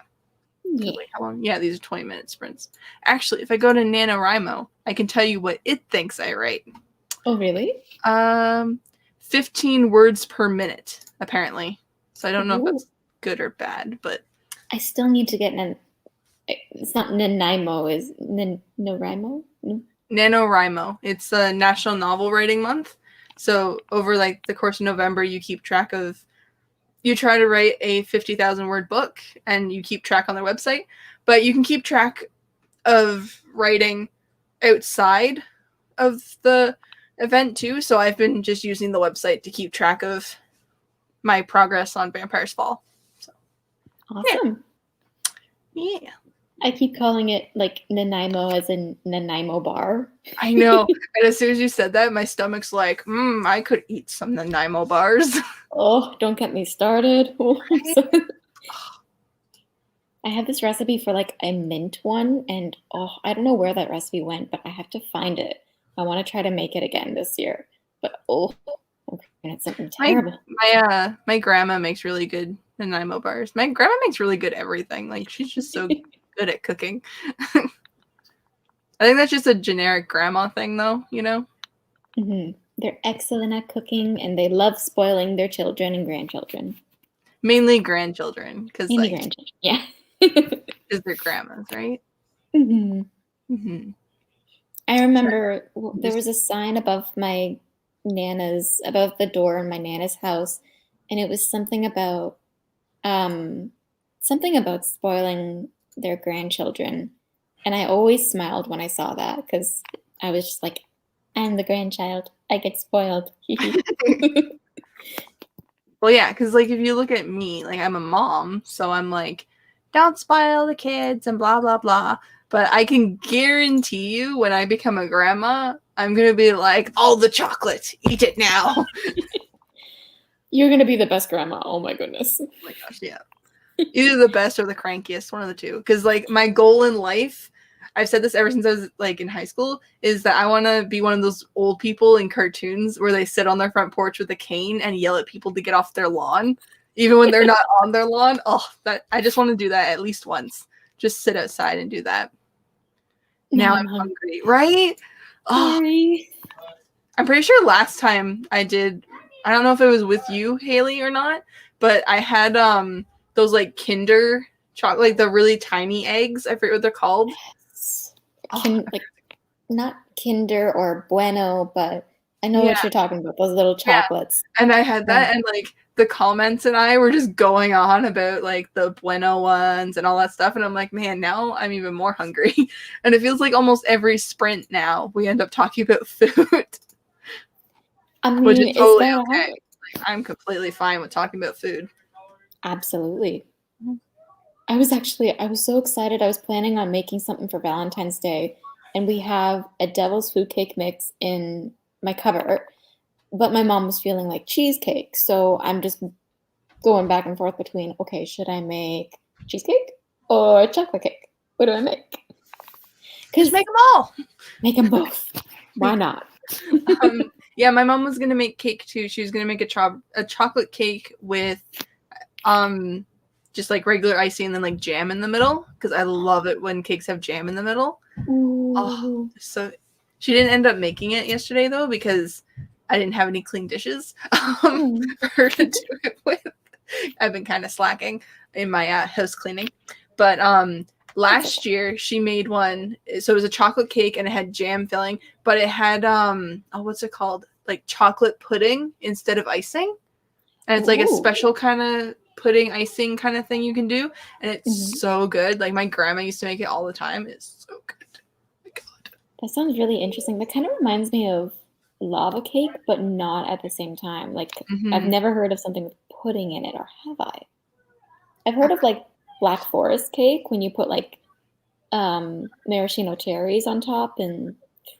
S2: Yeah.
S1: Like how long? Yeah, these are 20-minute sprints. Actually, if I go to NaNoWriMo, I can tell you what it thinks I write.
S2: Oh, really?
S1: 15 words per minute, apparently. So I don't know
S2: Ooh.
S1: if that's good or bad, but
S2: I still need to get it's not NaNoWriMo, is NaNoWriMo?
S1: NaNoWriMo. It's a National Novel Writing Month. So over like the course of November, you try to write a 50,000 word book and you keep track on their website, but you can keep track of writing outside of the event too. So I've been just using the website to keep track of my progress on Vampire's Fall. So
S2: awesome.
S1: Yeah.
S2: I keep calling it like Nanaimo as in Nanaimo bar.
S1: I know. And as soon as you said that, my stomach's like, I could eat some Nanaimo bars.
S2: Oh, don't get me started. I have this recipe for like a mint one, and I don't know where that recipe went, but I have to find it. I want to try to make it again this year. But it's something terrible.
S1: My grandma makes really good Nanaimo bars. My grandma makes really good everything. Like, she's just so good at cooking. I think that's just a generic grandma thing, though, you know?
S2: Mm-hmm. They're excellent at cooking, and they love spoiling their children and grandchildren.
S1: Mainly grandchildren, because like,
S2: grandchildren, yeah,
S1: because they're grandmas, right?
S2: Mm-hmm.
S1: Mm-hmm.
S2: I remember there was a sign above the door in my Nana's house, and it was something about spoiling their grandchildren. And I always smiled when I saw that because I was just like, I'm the grandchild. I get spoiled.
S1: Well, yeah, because like if you look at me, like I'm a mom, so I'm like, don't spoil the kids and blah, blah, blah. But I can guarantee you when I become a grandma, I'm going to be like, all the chocolate, eat it now.
S2: You're going to be the best grandma. Oh my goodness.
S1: Oh my gosh, yeah. Either the best or the crankiest, one of the two. Because like my goal in life, I've said this ever since I was like in high school, is that I want to be one of those old people in cartoons where they sit on their front porch with a cane and yell at people to get off their lawn, even when they're not on their lawn. I just want to do that at least once. Just sit outside and do that. Now I'm hungry, right?
S2: Sorry.
S1: I'm pretty sure last time I don't know if it was with you, Hayley, or not, but I had those like Kinder chocolate, like the really tiny eggs. I forget what they're called.
S2: Like not Kinder or Bueno, but I know
S1: Yeah.
S2: what you're talking about, those little
S1: Yeah.
S2: chocolates.
S1: And I had
S2: Yeah.
S1: that, and like the comments and I were just going on about like the Bueno ones and all that stuff, and I'm like, man, now I'm even more hungry. And it feels like almost every sprint now we end up talking about food,
S2: I
S1: which
S2: mean,
S1: is
S2: is
S1: totally
S2: that
S1: okay. Like, I'm completely fine with talking about food.
S2: absolutely. I was so excited. I was planning on making something for Valentine's Day, and we have a devil's food cake mix in my cupboard, but my mom was feeling like cheesecake, so I'm just going back and forth between, okay, should I make cheesecake or chocolate cake? What do I make?
S1: Just
S2: Because
S1: make them all.
S2: make them both. Why not?
S1: Yeah, my mom was gonna make cake too. She was gonna make a chocolate cake with just like regular icing and then like jam in the middle, because I love it when cakes have jam in the middle. Oh,
S2: Ooh.
S1: so she didn't end up making it yesterday though, because I didn't have any clean dishes
S2: Mm.
S1: for her to do it with. I've been kind of slacking in my house cleaning, but last year she made one. So it was a chocolate cake and it had jam filling, but it had what's it called, like chocolate pudding instead of icing, and it's like a
S2: Ooh.
S1: special kind of pudding icing kind of thing you can do, and it's
S2: Mhm.
S1: so good. Like my grandma used to make it all the time. It's so good. My God.
S2: That sounds really interesting. That kind of reminds me of lava cake, but not at the same time. Like, I've
S1: Mm-hmm.
S2: never heard of something with pudding in it, or have I? I've heard of like Black Forest cake when you put like maraschino cherries on top and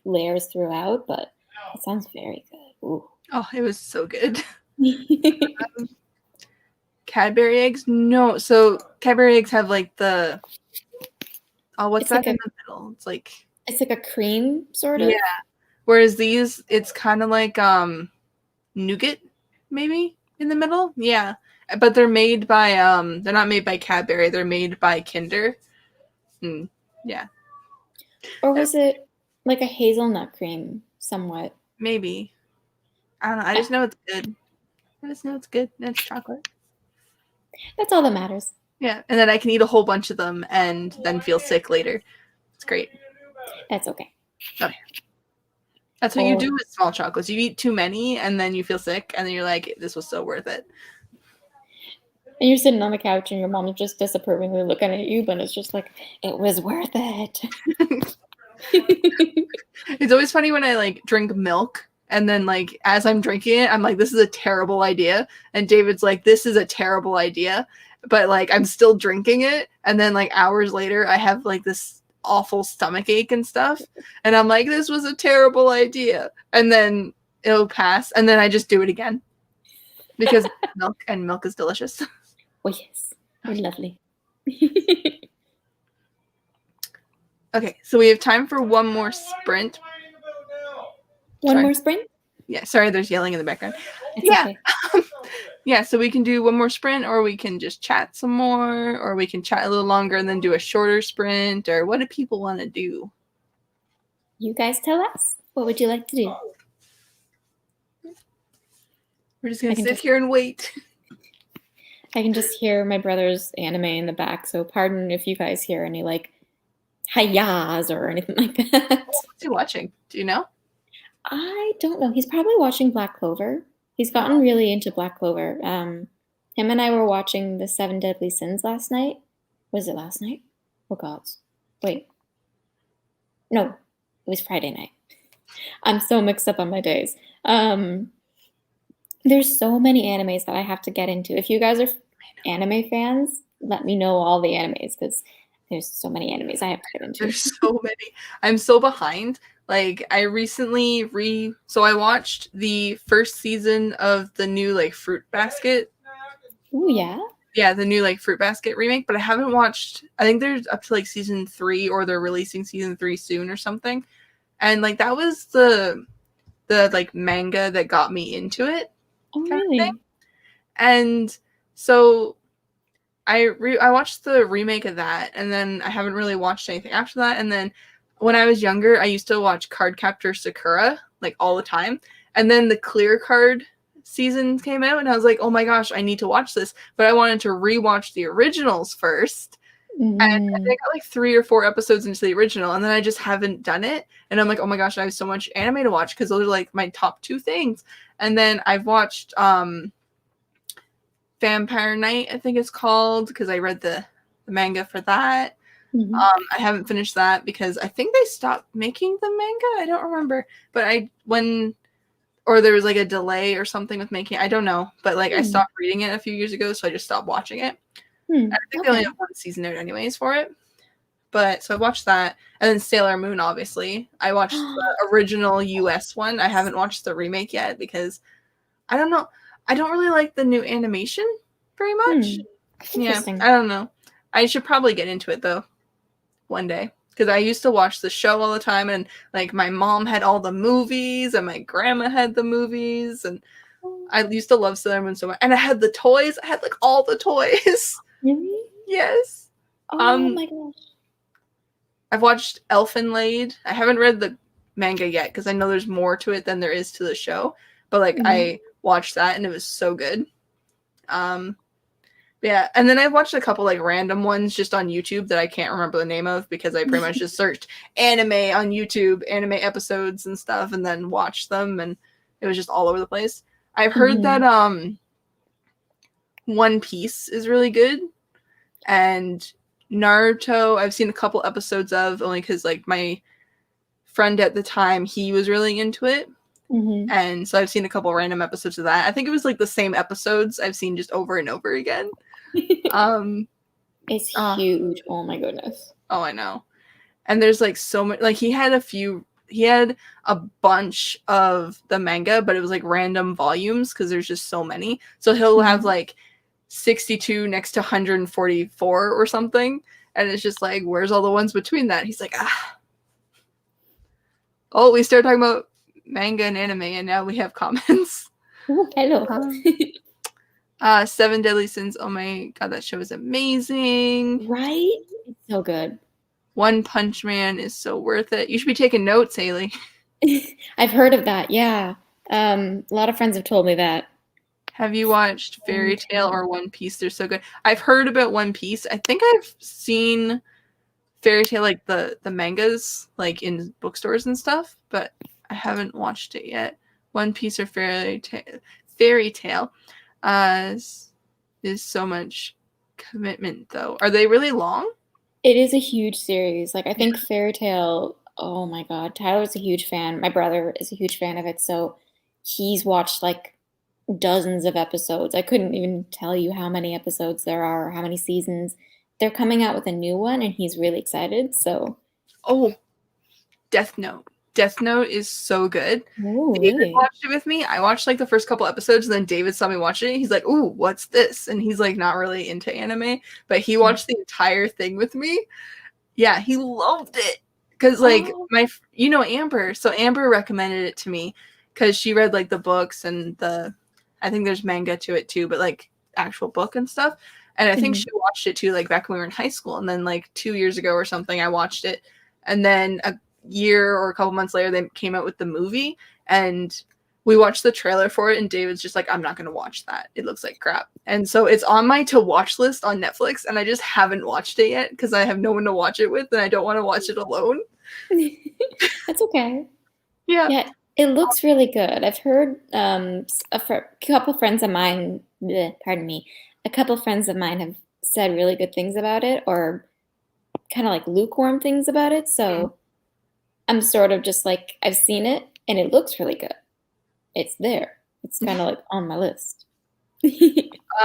S2: layers throughout, but it sounds very good. Ooh.
S1: Oh, it was so good. Cadbury eggs? No. So Cadbury eggs have like the what's
S2: It's like
S1: that
S2: a
S1: in the middle? It's like,
S2: it's like a cream sort
S1: yeah.
S2: of.
S1: Whereas these, it's kind of like nougat, maybe in the middle. Yeah, but they're made by they're not made by Cadbury. They're made by Kinder. Yeah,
S2: Or was it like a hazelnut cream somewhat?
S1: maybe. I don't know. I
S2: Uh,
S1: just know it's good. I just know it's good. And it's chocolate.
S2: That's all that matters.
S1: Yeah, and then I can eat a whole bunch of them and then feel sick later. It's great.
S2: That's okay.
S1: Okay. That's what you do
S2: Oh,
S1: with small chocolates. You eat too many and then you feel sick and then you're like, this was so worth it.
S2: and you're sitting on the couch and your mom's just disapprovingly looking at you, but it's just like, it was worth it.
S1: It's always funny when I like drink milk and then like as I'm drinking it, I'm like, this is a terrible idea. And David's like, this is a terrible idea. But like I'm still drinking it. And then like hours later, I have like this awful stomach ache and stuff. And I'm like, this was a terrible idea. And then it'll pass. And then I just do it again because milk is delicious.
S2: Oh, yes. They're lovely.
S1: Okay, so we have time for one more sprint.
S2: One
S1: Sorry.
S2: more sprint?
S1: Yeah, sorry, there's yelling in the background.
S2: It's
S1: Yeah.
S2: okay.
S1: Yeah, so we can do one more sprint, or we can just chat some more, or we can chat a little longer and then do a shorter sprint, or what do people want to do?
S2: You guys tell us. What would you like to do?
S1: We're just going to sit here and wait.
S2: I can just hear my brother's anime in the back, so pardon if you guys hear any like hayas or anything like that.
S1: What's he watching? Do you know?
S2: I don't know. He's probably watching Black Clover. He's gotten really into Black Clover. Him and I were watching The Seven Deadly Sins last night. Was it last night? Oh gods. Wait. No, it was Friday night. I'm so mixed up on my days. There's so many animes that I have to get into. If you guys are anime fans, let me know all the animes because there's so many animes I have to get into.
S1: There's so many. I'm so behind. Like I recently so I watched the first season of the new like Fruit Basket.
S2: Oh yeah.
S1: Yeah, the new like Fruit Basket remake, but I haven't watched. I think there's up to like season 3, or they're releasing season 3 soon or something. And like that was the like manga that got me into it.
S2: Oh really?
S1: And so I watched the remake of that, and then I haven't really watched anything after that. And then when I was younger, I used to watch Cardcaptor Sakura like all the time. And then the Clear Card season came out, and I was like, oh my gosh, I need to watch this. But I wanted to rewatch the originals first. And I think I got like 3 or 4 episodes into the original, and then I just haven't done it. And I'm like, oh my gosh, I have so much anime to watch because those are like my top 2 things. And then I've watched Vampire Knight, I think it's called, because I read the manga for that. I haven't finished that because I think they stopped making the manga. I don't remember, but or there was like a delay or something with making it. I don't know, but like I stopped reading it a few years ago, so I just stopped watching it. And I think they only have 1 season out anyways for it. But so I watched that, and then Sailor Moon. Obviously, I watched the original US one. I haven't watched the remake yet because I don't know. I don't really like the new animation very much. Yeah, I don't know. I should probably get into it though one day because I used to watch the show all the time, and like my mom had all the movies, and my grandma had the movies, and I used to love Sailor Moon so much. And I had the toys. I had like all the toys.
S2: Really?
S1: Yes.
S2: Oh my gosh.
S1: I've watched Elfen Lied. I haven't read the manga yet because I know there's more to it than there is to the show. But like I watched that and it was so good. Yeah, and then I've watched a couple like random ones just on YouTube that I can't remember the name of because I pretty much just searched anime on YouTube, anime episodes and stuff, and then watched them, and it was just all over the place. I've heard that One Piece is really good, and Naruto I've seen a couple episodes of only because like my friend at the time, he was really into it. And so I've seen a couple random episodes of that. I think it was like the same episodes I've seen just over and over again.
S2: It's huge. Oh my goodness.
S1: Oh, I know. And there's like so much, like he had a bunch of the manga, but it was like random volumes because there's just so many. So he'll have like 62 next to 144 or something. And it's just like, where's all the ones between that? He's like, Oh, we started talking about manga and anime, and now we have comments.
S2: Ooh, hello.
S1: 7 Deadly Sins. Oh my god, that show is amazing.
S2: Right? It's so good.
S1: One Punch Man is so worth it. You should be taking notes, Hayley.
S2: I've heard of that, yeah. A lot of friends have told me that.
S1: Have you watched Fairy Tail or One Piece? They're so good. I've heard about One Piece. I think I've seen Fairy Tail, like the mangas, like in bookstores and stuff, but I haven't watched it yet. One Piece or Fairy Tail is so much commitment, though. Are they really long?
S2: It is a huge series. Like I think Fairy Tail. Oh my god, Tyler's a huge fan. My brother is a huge fan of it, so he's watched like dozens of episodes. I couldn't even tell you how many episodes there are, how many seasons. They're coming out with a new one, and he's really excited. So,
S1: Death Note. Death Note is so good.
S2: Ooh,
S1: David
S2: really?
S1: watched it with me. I watched like the first couple episodes, and then David saw me watching it. He's like, "Ooh, what's this?" And he's like not really into anime, but he watched the entire thing with me. Yeah, he loved it because like Amber. So Amber recommended it to me because she read like the books and I think there's manga to it too, but like actual book and stuff. And I think she watched it too, like back when we were in high school. And then like 2 years ago or something, I watched it. And then a year or a couple months later, they came out with the movie. And we watched the trailer for it. And David's just like, I'm not going to watch that. It looks like crap. And so it's on my to-watch list on Netflix. And I just haven't watched it yet because I have no one to watch it with. And I don't want to watch it alone.
S2: That's okay.
S1: Yeah.
S2: It looks really good. I've heard a couple friends of mine, a couple friends of mine have said really good things about it, or kind of like lukewarm things about it. So I'm sort of just like, I've seen it and it looks really good. It's there. It's kind of like on my list.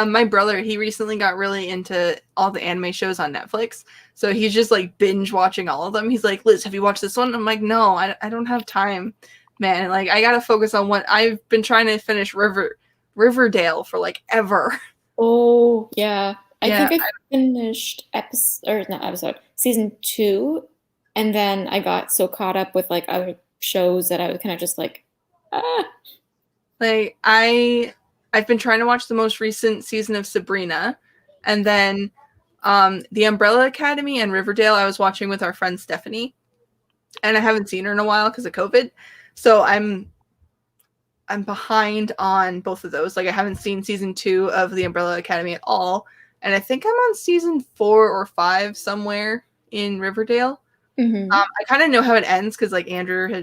S1: My brother, he recently got really into all the anime shows on Netflix. So he's just like binge watching all of them. He's like, Liz, have you watched this one? I'm like, no, I don't have time, man. Like, I got to focus on what I've been trying to finish Riverdale for like ever.
S2: Oh, yeah. I think I finished season 2, and then I got so caught up with like other shows that I was kind of just like,
S1: Like I've been trying to watch the most recent season of Sabrina, and then The Umbrella Academy and Riverdale I was watching with our friend Stephanie, and I haven't seen her in a while because of COVID. So I'm behind on both of those. Like I haven't seen season 2 of The Umbrella Academy at all, and I think I'm on season 4 or 5 somewhere in Riverdale.
S2: Mm-hmm.
S1: I kind of know how it ends because like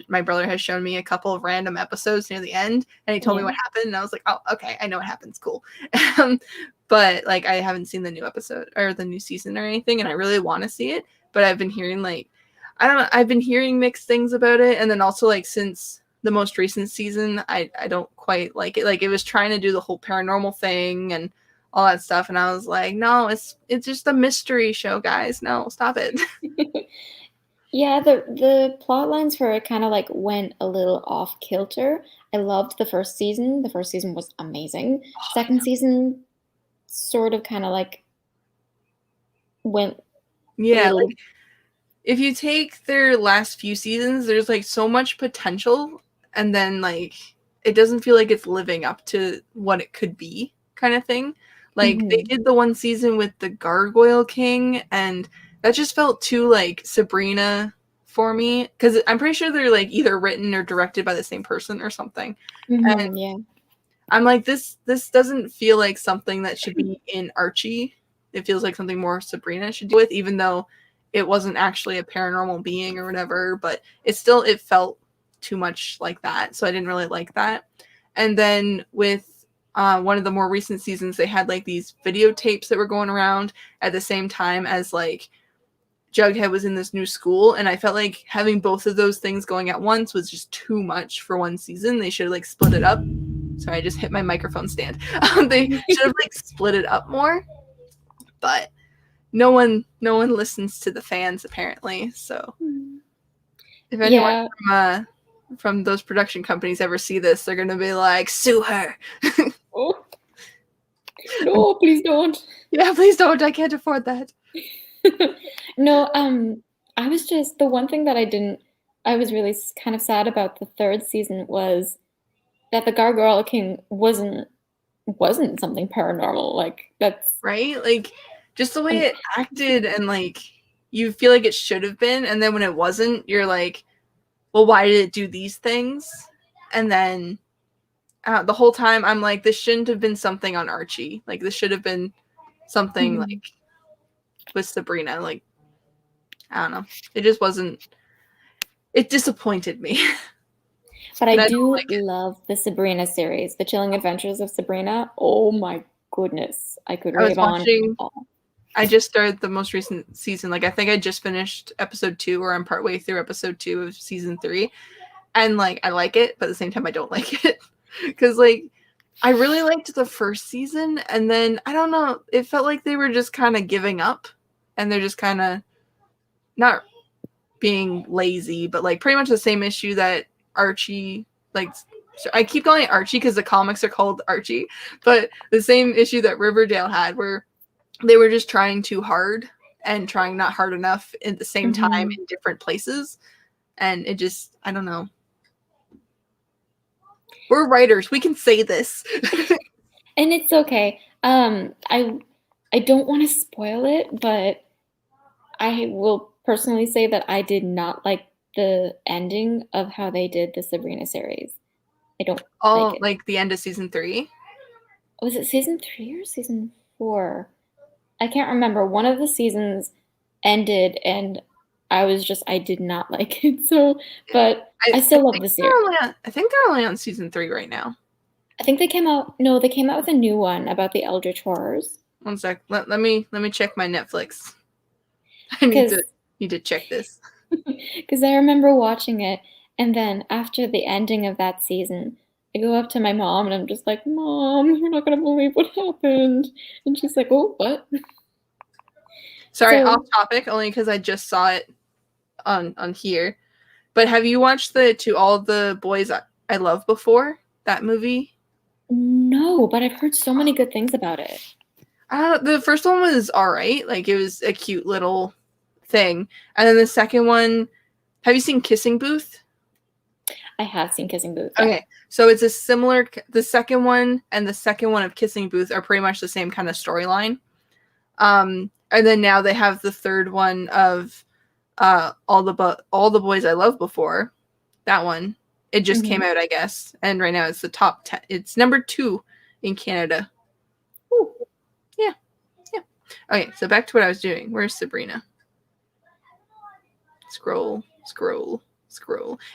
S1: my brother has shown me a couple of random episodes near the end, and he told me what happened, and I was like, oh, okay, I know what happens, cool. But like I haven't seen the new episode or the new season or anything, and I really want to see it, but I've been hearing like, I don't know, I've been hearing mixed things about it, and then also like since the most recent season, I don't quite like it. Like it was trying to do the whole paranormal thing and all that stuff, and I was like, no, it's just a mystery show, guys. No, stop it.
S2: Yeah, the plot lines for it kind of like went a little off kilter. I loved the first season. The first season was amazing. Second season sort of kind of like went a
S1: Yeah,
S2: little.
S1: like if you take their last few seasons, there's like so much potential, and then like it doesn't feel like it's living up to what it could be, kind of thing. Like they
S2: Mhm.
S1: did the one season with the Gargoyle King, and that just felt too like Sabrina for me, because I'm pretty sure they're like either written or directed by the same person or something. And
S2: Mhm, yeah.
S1: I'm like, this doesn't feel like something that should be in Archie. It feels like something more Sabrina should deal with, even though it wasn't actually a paranormal being or whatever, but it felt too much like that. So I didn't really like that. And then with one of the more recent seasons, they had like these videotapes that were going around at the same time as like Jughead was in this new school, and I felt like having both of those things going at once was just too much for one season. They should have like split it up. Sorry, I just hit my microphone stand. They should have like split it up more, but no one listens to the fans apparently. So if anyone
S2: Yeah.
S1: from those production companies ever see this, they're gonna be like, sue her.
S2: Oh, no, please don't.
S1: Yeah, please don't. I can't afford that.
S2: No, I was just the one thing that I was really kind of sad about the third season was that the Gargoyle King wasn't something paranormal. Like that's
S1: Right? Like just the way
S2: um,
S1: it acted, and like you feel like it should have been, and then when it wasn't, you're like, well, why did it do these things? And then the whole time I'm like, this shouldn't have been something on Archie. Like this should have been something
S2: mhm.
S1: like with Sabrina. Like I don't know. It just wasn't. It disappointed me,
S2: But I
S1: and I don't
S2: do
S1: like it.
S2: love the Sabrina series, The Chilling Adventures of Sabrina. Oh my goodness, I could
S1: I was
S2: rave on.
S1: watching.
S2: All.
S1: I just started the most recent season. Like I think I just finished episode 2, or I'm partway through episode 2 of season 3, and like I like it, but at the same time I don't like it because like I really liked the first season, and then I don't know, it felt like they were just kind of giving up, and they're just kind of not being lazy, but like pretty much the same issue that Archie, like, so I keep calling it Archie because the comics are called Archie, but the same issue that Riverdale had, where they were just trying too hard and trying not hard enough at the same time
S2: Mhm.
S1: in different places, and it just, I don't know. We're writers, we can say this.
S2: And it's okay. I don't want to spoil it, but I will personally say that I did not like the ending of how they did the Sabrina series. I don't like
S1: Oh,
S2: it.
S1: like the end of season 3.
S2: Was it season 3 or season 4? I can't remember. One of the seasons ended and I did not like it. So, but I
S1: I
S2: still love
S1: think
S2: the series.
S1: I think they're only on season 3 right now.
S2: I think they came out, no, they came out with a new one about the Eldritch horrors.
S1: One sec. Let me check my Netflix. I
S2: Because
S1: need to check this.
S2: because I remember watching it, and then after the ending of that season, I go up to my mom and I'm just like, Mom, you're not gonna believe what happened. And she's like, Oh, what?
S1: Sorry, off
S2: So
S1: topic, only because I just saw it on here. But have you watched the To All the Boys I Love Before, that movie?
S2: no, but I've heard so many good things about it.
S1: The first one was all right. Like it was a cute little thing, and then the second one. Have you seen Kissing Booth?
S2: I have seen Kissing Booth, yeah.
S1: Okay, so it's a similar. The second one and the second one of Kissing Booth are pretty much the same kind of storyline. And then now they have the third one of all the boys I loved before. That one, it just came
S2: Mm-hmm.
S1: out, I guess, and right now it's the top 10. It's number 2 in Canada.
S2: Ooh,
S1: Yeah, yeah. Okay, so back to what I was doing. Where's Sabrina? Scroll.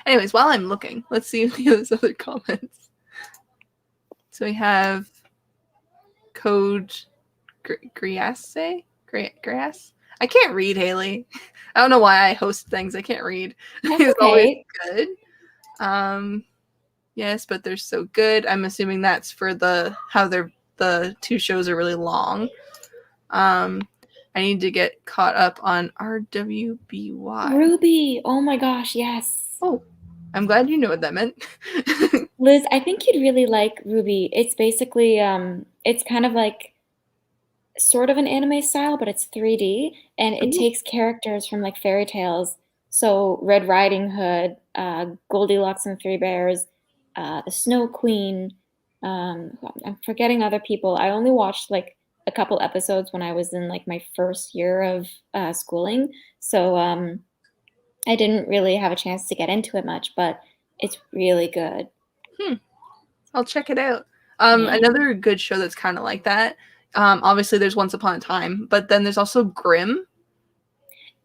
S1: Anyways, while I'm looking, let's see those other comments. So we have Code Grass. I can't read, Hayley. I don't know why I host things I can't read.
S2: That's
S1: It's
S2: okay.
S1: always good. Yes, but they're so good. I'm assuming that's for the two shows are really long. I need to get caught up on RWBY.
S2: Ruby. Oh my gosh, yes.
S1: Oh, I'm glad you know what that meant.
S2: Liz, I think you'd really like Ruby. It's basically it's kind of like sort of an anime style, but it's 3D, and it takes characters from like fairy tales. So Red Riding Hood, Goldilocks and the Three Bears, the Snow Queen. I'm forgetting other people. I only watched like a couple episodes when I was in like my first year of schooling, so I didn't really have a chance to get into it much, but it's really good.
S1: I'll check it out.
S2: Yeah.
S1: Another good show that's kind of like that. Obviously, there's Once Upon a Time, but then there's also Grimm.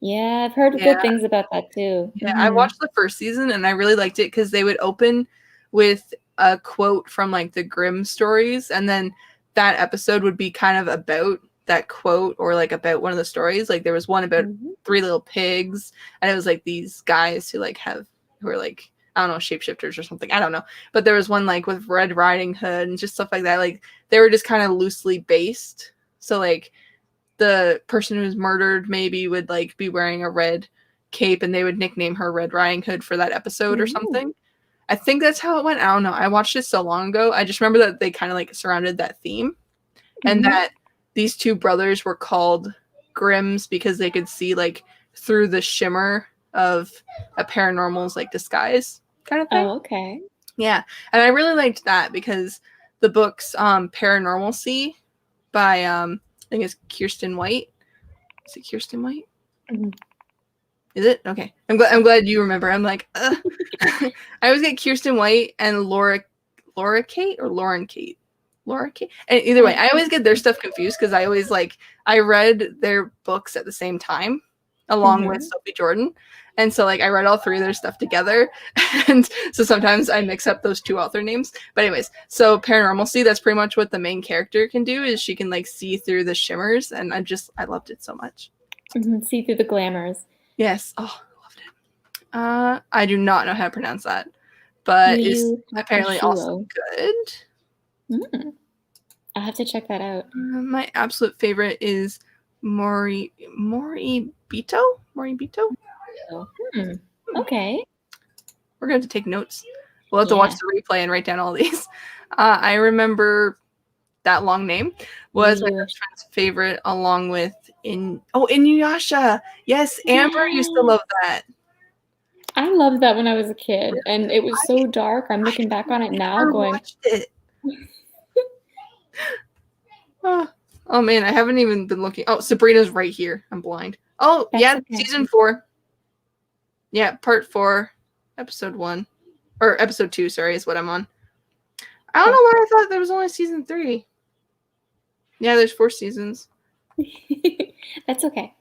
S2: Yeah, I've heard good things about that too.
S1: Yeah, I watched the first season and I really liked it because they would open with a quote from like the Grimm stories, and then that episode would be kind of about that quote or like about one of the stories. Like there was one about three little pigs, and it was like these guys who are like, I don't know, shapeshifters or something. I don't know. But there was one like with Red Riding Hood and just stuff like that. Like they were just kind of loosely based. So like the person who was murdered maybe would like be wearing a red cape and they would nickname her Red Riding Hood for that episode or something. I think that's how it went. I don't know. I watched it so long ago. I just remember that they kind of like surrounded that theme and that these two brothers were called Grimms because they could see like through the shimmer of a paranormal's like disguise kind of thing.
S2: Oh, okay.
S1: Yeah. And I really liked that because the book's Paranormal Sea by I think it's Kirsten White. Is it Kirsten White? Is it? Okay. I'm glad you remember. I'm like, I always get Kirsten White and Laura Kate or Lauren Kate. Laura Kate. And either way, I always get their stuff confused because I read their books at the same time along with Sophie Jordan. And so like I read all three of their stuff together. And so sometimes I mix up those two author names. But anyways, so Paranormal Sea, that's pretty much what the main character can do is she can like see through the shimmers. And I loved it so much.
S2: See through the glamours.
S1: Yes. Oh, I loved it. I do not know how to pronounce that. But it's apparently also good.
S2: I'll have to check that out.
S1: My absolute favorite is Moribito.
S2: Okay.
S1: We're going to take notes. We'll have to watch the replay and write down all these. I remember that long name was my best friend's favorite along with Inuyasha. Yes, Amber used to love that.
S2: I loved that when I was a kid, and it was so dark. I'm looking back on it now going...
S1: watched it. Oh man, I haven't even been looking. Oh, Sabrina's right here. I'm blind. Oh, that's okay. Season 4. Yeah, part 4, episode 1. Or episode 2, sorry, is what I'm on. I don't know why I thought there was only season 3. Yeah, there's 4 seasons.
S2: That's okay.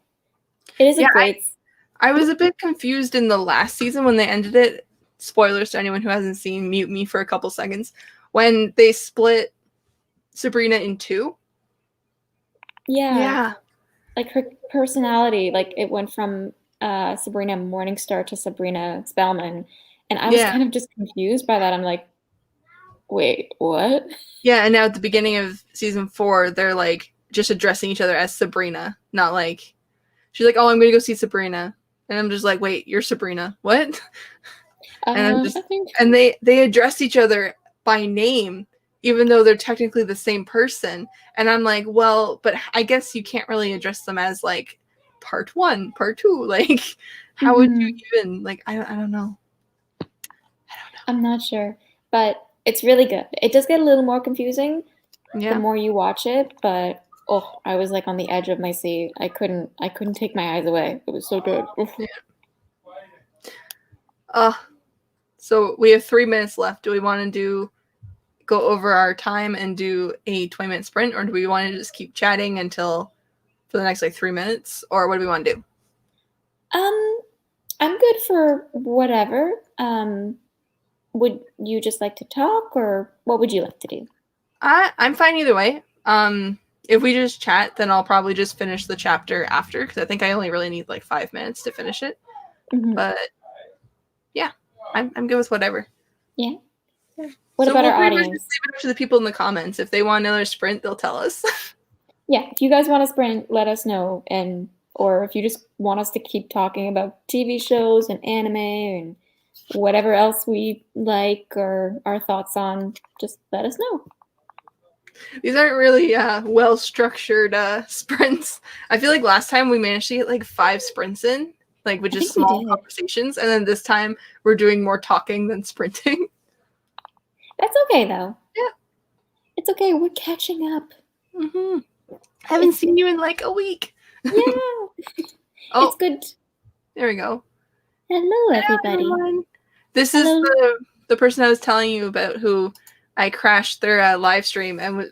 S2: It is a great...
S1: I was a bit confused in the last season when they ended it. Spoilers to anyone who hasn't seen, mute me for a couple seconds. When they split Sabrina in 2. Yeah.
S2: Like her personality, like it went from Sabrina Morningstar to Sabrina Spellman. And I was kind of just confused by that. I'm like, wait, what?
S1: Yeah, and now at the beginning of season 4, they're like just addressing each other as Sabrina. Not like, she's like, oh, I'm going to go see Sabrina. And I'm just like, wait, you're Sabrina. What? And they address each other by name, even though they're technically the same person. And I'm like, well, but I guess you can't really address them as like part 1, part 2. Like, how would you even, like, I don't know.
S2: I'm not sure, but it's really good. It does get a little more confusing the more you watch it, but I was like on the edge of my seat. I couldn't take my eyes away. It was so good.
S1: So we have 3 minutes left. Do we want to go over our time and do a 20-minute sprint, or do we want to just keep chatting until for the next like 3 minutes, or what do we want to do?
S2: I'm good for whatever. Would you just like to talk, or what would you like to do?
S1: I'm fine either way. If we just chat, then I'll probably just finish the chapter after, because I think I only really need like 5 minutes to finish it.
S2: Mm-hmm.
S1: But yeah, I'm good with whatever.
S2: Yeah. What about our audience?
S1: Leave it up to the people in the comments. If they want another sprint, they'll tell us.
S2: Yeah, if you guys want to sprint, let us know. Or if you just want us to keep talking about TV shows and anime and whatever else we like or our thoughts on, just let us know.
S1: These aren't really well-structured sprints. I feel like last time we managed to get like 5 sprints in, like with just small conversations, and then this time we're doing more talking than sprinting.
S2: That's okay, though.
S1: Yeah.
S2: It's okay. We're catching up.
S1: Mm-hmm. I haven't seen you in like a week.
S2: Yeah.
S1: Oh,
S2: it's good.
S1: There we go.
S2: Hello, everybody.
S1: Hello, this is the person I was telling you about who I crashed their live stream, and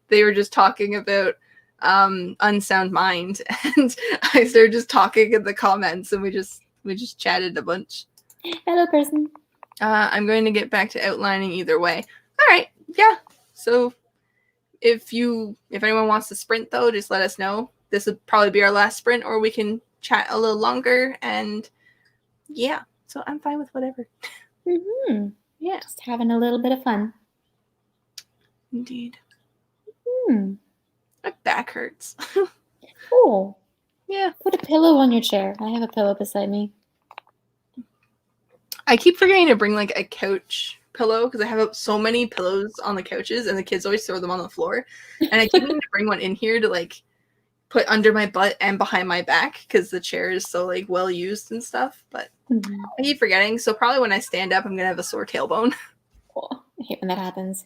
S1: they were just talking about Unsound Mind, and I started just talking in the comments, and we just chatted a bunch.
S2: Hello, person.
S1: I'm going to get back to outlining either way. All right, yeah. So if anyone wants to sprint though, just let us know. This would probably be our last sprint, or we can chat a little longer. And yeah, so I'm fine with whatever.
S2: Mm-hmm.
S1: Yeah,
S2: just having a little bit of fun.
S1: Indeed.
S2: Hmm.
S1: My back hurts.
S2: Oh.
S1: Yeah.
S2: Put a pillow on your chair. I have a pillow beside me.
S1: I keep forgetting to bring like a couch pillow because I have so many pillows on the couches, and the kids always throw them on the floor. And I keep needing to bring one in here to like put under my butt and behind my back because the chair is so like well used and stuff. But I keep forgetting. So probably when I stand up, I'm gonna have a sore tailbone.
S2: Oh, I hate when that happens.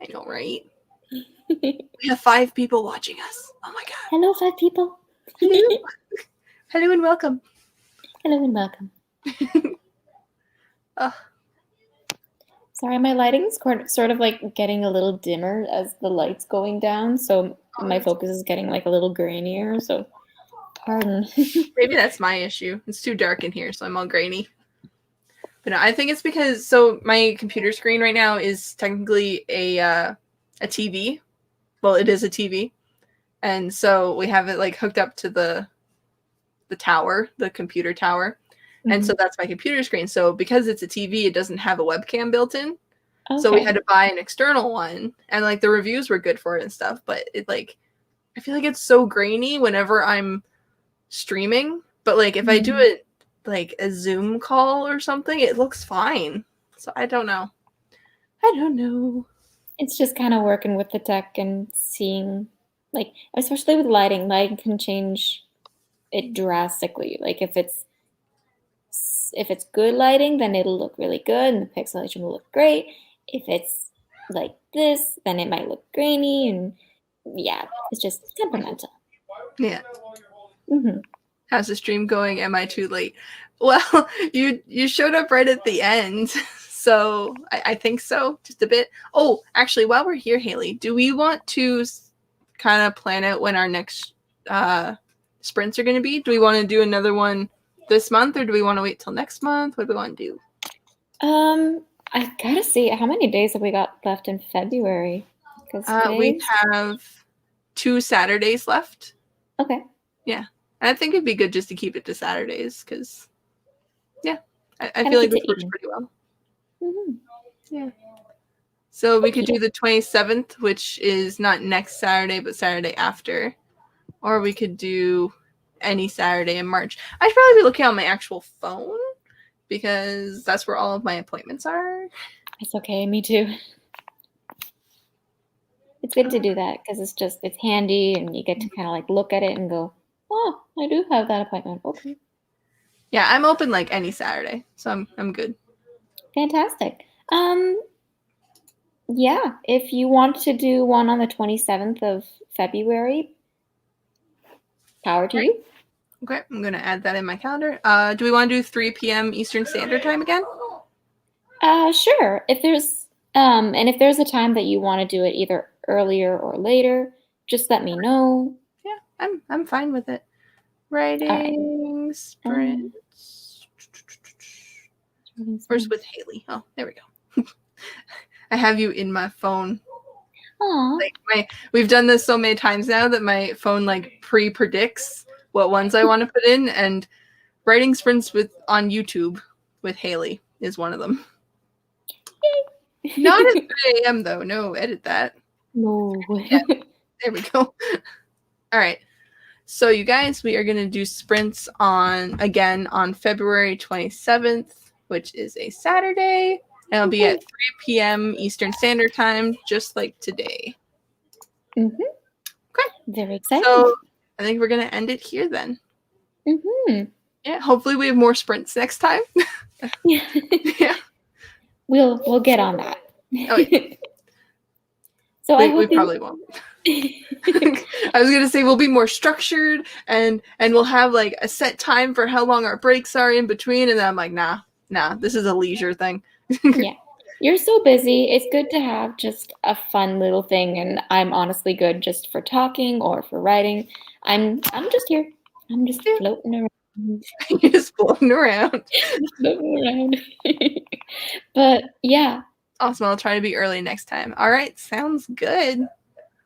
S1: I know, right? We have 5 people watching us. Oh my god!
S2: Hello, 5 people.
S1: Hello, hello, and welcome.
S2: Hello and welcome. Sorry, my lighting's sort of like getting a little dimmer as the light's going down, so my focus is getting like a little grainier, so pardon.
S1: Maybe that's my issue. It's too dark in here, so I'm all grainy. But no, I think it's because, so my computer screen right now is technically a TV. Well, it is a TV. And so we have it like hooked up to the tower, the computer tower. And so that's my computer screen. So because it's a TV, it doesn't have a webcam built in. Okay. So we had to buy an external one. And like the reviews were good for it and stuff. But it like, I feel like it's so grainy whenever I'm streaming. But like if I do it like a Zoom call or something, it looks fine. So I don't know.
S2: It's just kind of working with the tech and seeing, like, especially with lighting can change it drastically. Like if it's good lighting, then it'll look really good and the pixelation will look great. If it's like this, then it might look grainy, and yeah, it's just temperamental.
S1: Yeah. How's the stream going? Am I too late? Well, you showed up right at the end, so I think so, just a bit. Oh, actually, while we're here, Hayley, do we want to kind of plan out when our next sprints are going to be? Do we want to do another one this month, or do we want to wait till next month? What do we want to do?
S2: I gotta see, how many days have we got left in February?
S1: We have 2 Saturdays left.
S2: Okay.
S1: Yeah. And I think it'd be good just to keep it to Saturdays because, yeah, I feel like this works pretty well. Yeah. So we could do the 27th, which is not next Saturday, but Saturday after. Or we could do any Saturday in March. I should probably be looking on my actual phone because that's where all of my appointments are.
S2: It's okay. Me too. It's good to do that because it's handy and you get to kind of like look at it and go, oh, I do have that appointment. Okay.
S1: Yeah, I'm open like any Saturday, so I'm good.
S2: Fantastic. Yeah, if you want to do one on the 27th of February, power to you.
S1: Okay, I'm going to add that in my calendar. Do we want to do 3 p.m. Eastern Standard Time again?
S2: Sure. If there's a time that you want to do it either earlier or later, just let me know.
S1: Yeah. I'm fine with it. Writing sprints. Where's with Hayley? Oh, there we go. I have you in my phone.
S2: Aw.
S1: Like we've done this so many times now that my phone like pre-predicts what ones I want to put in, and writing sprints on YouTube with Hayley is one of them. Not at 3 a.m. though. No, edit that.
S2: No.
S1: Yeah, there we go. All right. So you guys, we are going to do sprints on February 27th, which is a Saturday. And it'll be at 3 p.m. Eastern Standard Time, just like today.
S2: Okay. Very exciting.
S1: So I think we're going to end it here then. Yeah, hopefully we have more sprints next time.
S2: Yeah. We'll get on that.
S1: Oh, yeah.
S2: So
S1: we probably won't. I was gonna say we'll be more structured and we'll have like a set time for how long our breaks are in between, and then I'm like, nah, this is a leisure thing.
S2: Yeah, you're so busy. It's good to have just a fun little thing, and I'm honestly good just for talking or for writing. I'm just here. I'm just floating around.
S1: You're just floating around.
S2: But yeah.
S1: Awesome. I'll try to be early next time. All right, sounds good.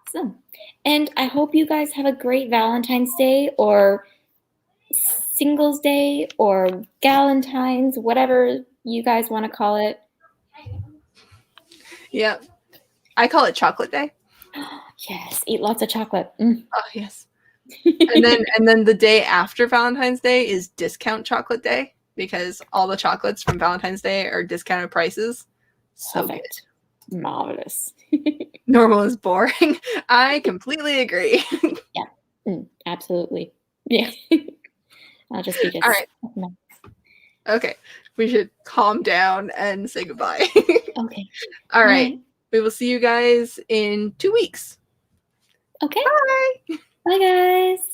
S2: Awesome. And I hope you guys have a great Valentine's Day or Singles Day or Galentine's, whatever you guys want to call it.
S1: Yeah. I call it Chocolate Day.
S2: Yes, eat lots of chocolate.
S1: Oh, yes. and then the day after Valentine's Day is Discount Chocolate Day, because all the chocolates from Valentine's Day are discounted prices. So
S2: perfect. Good. Marvelous.
S1: Normal is boring. I completely agree.
S2: Yeah, absolutely. Yeah. I'll just be just.
S1: All right. Okay. We should calm down and say goodbye.
S2: Okay.
S1: All right. We will see you guys in 2 weeks.
S2: Okay.
S1: Bye.
S2: Bye, guys.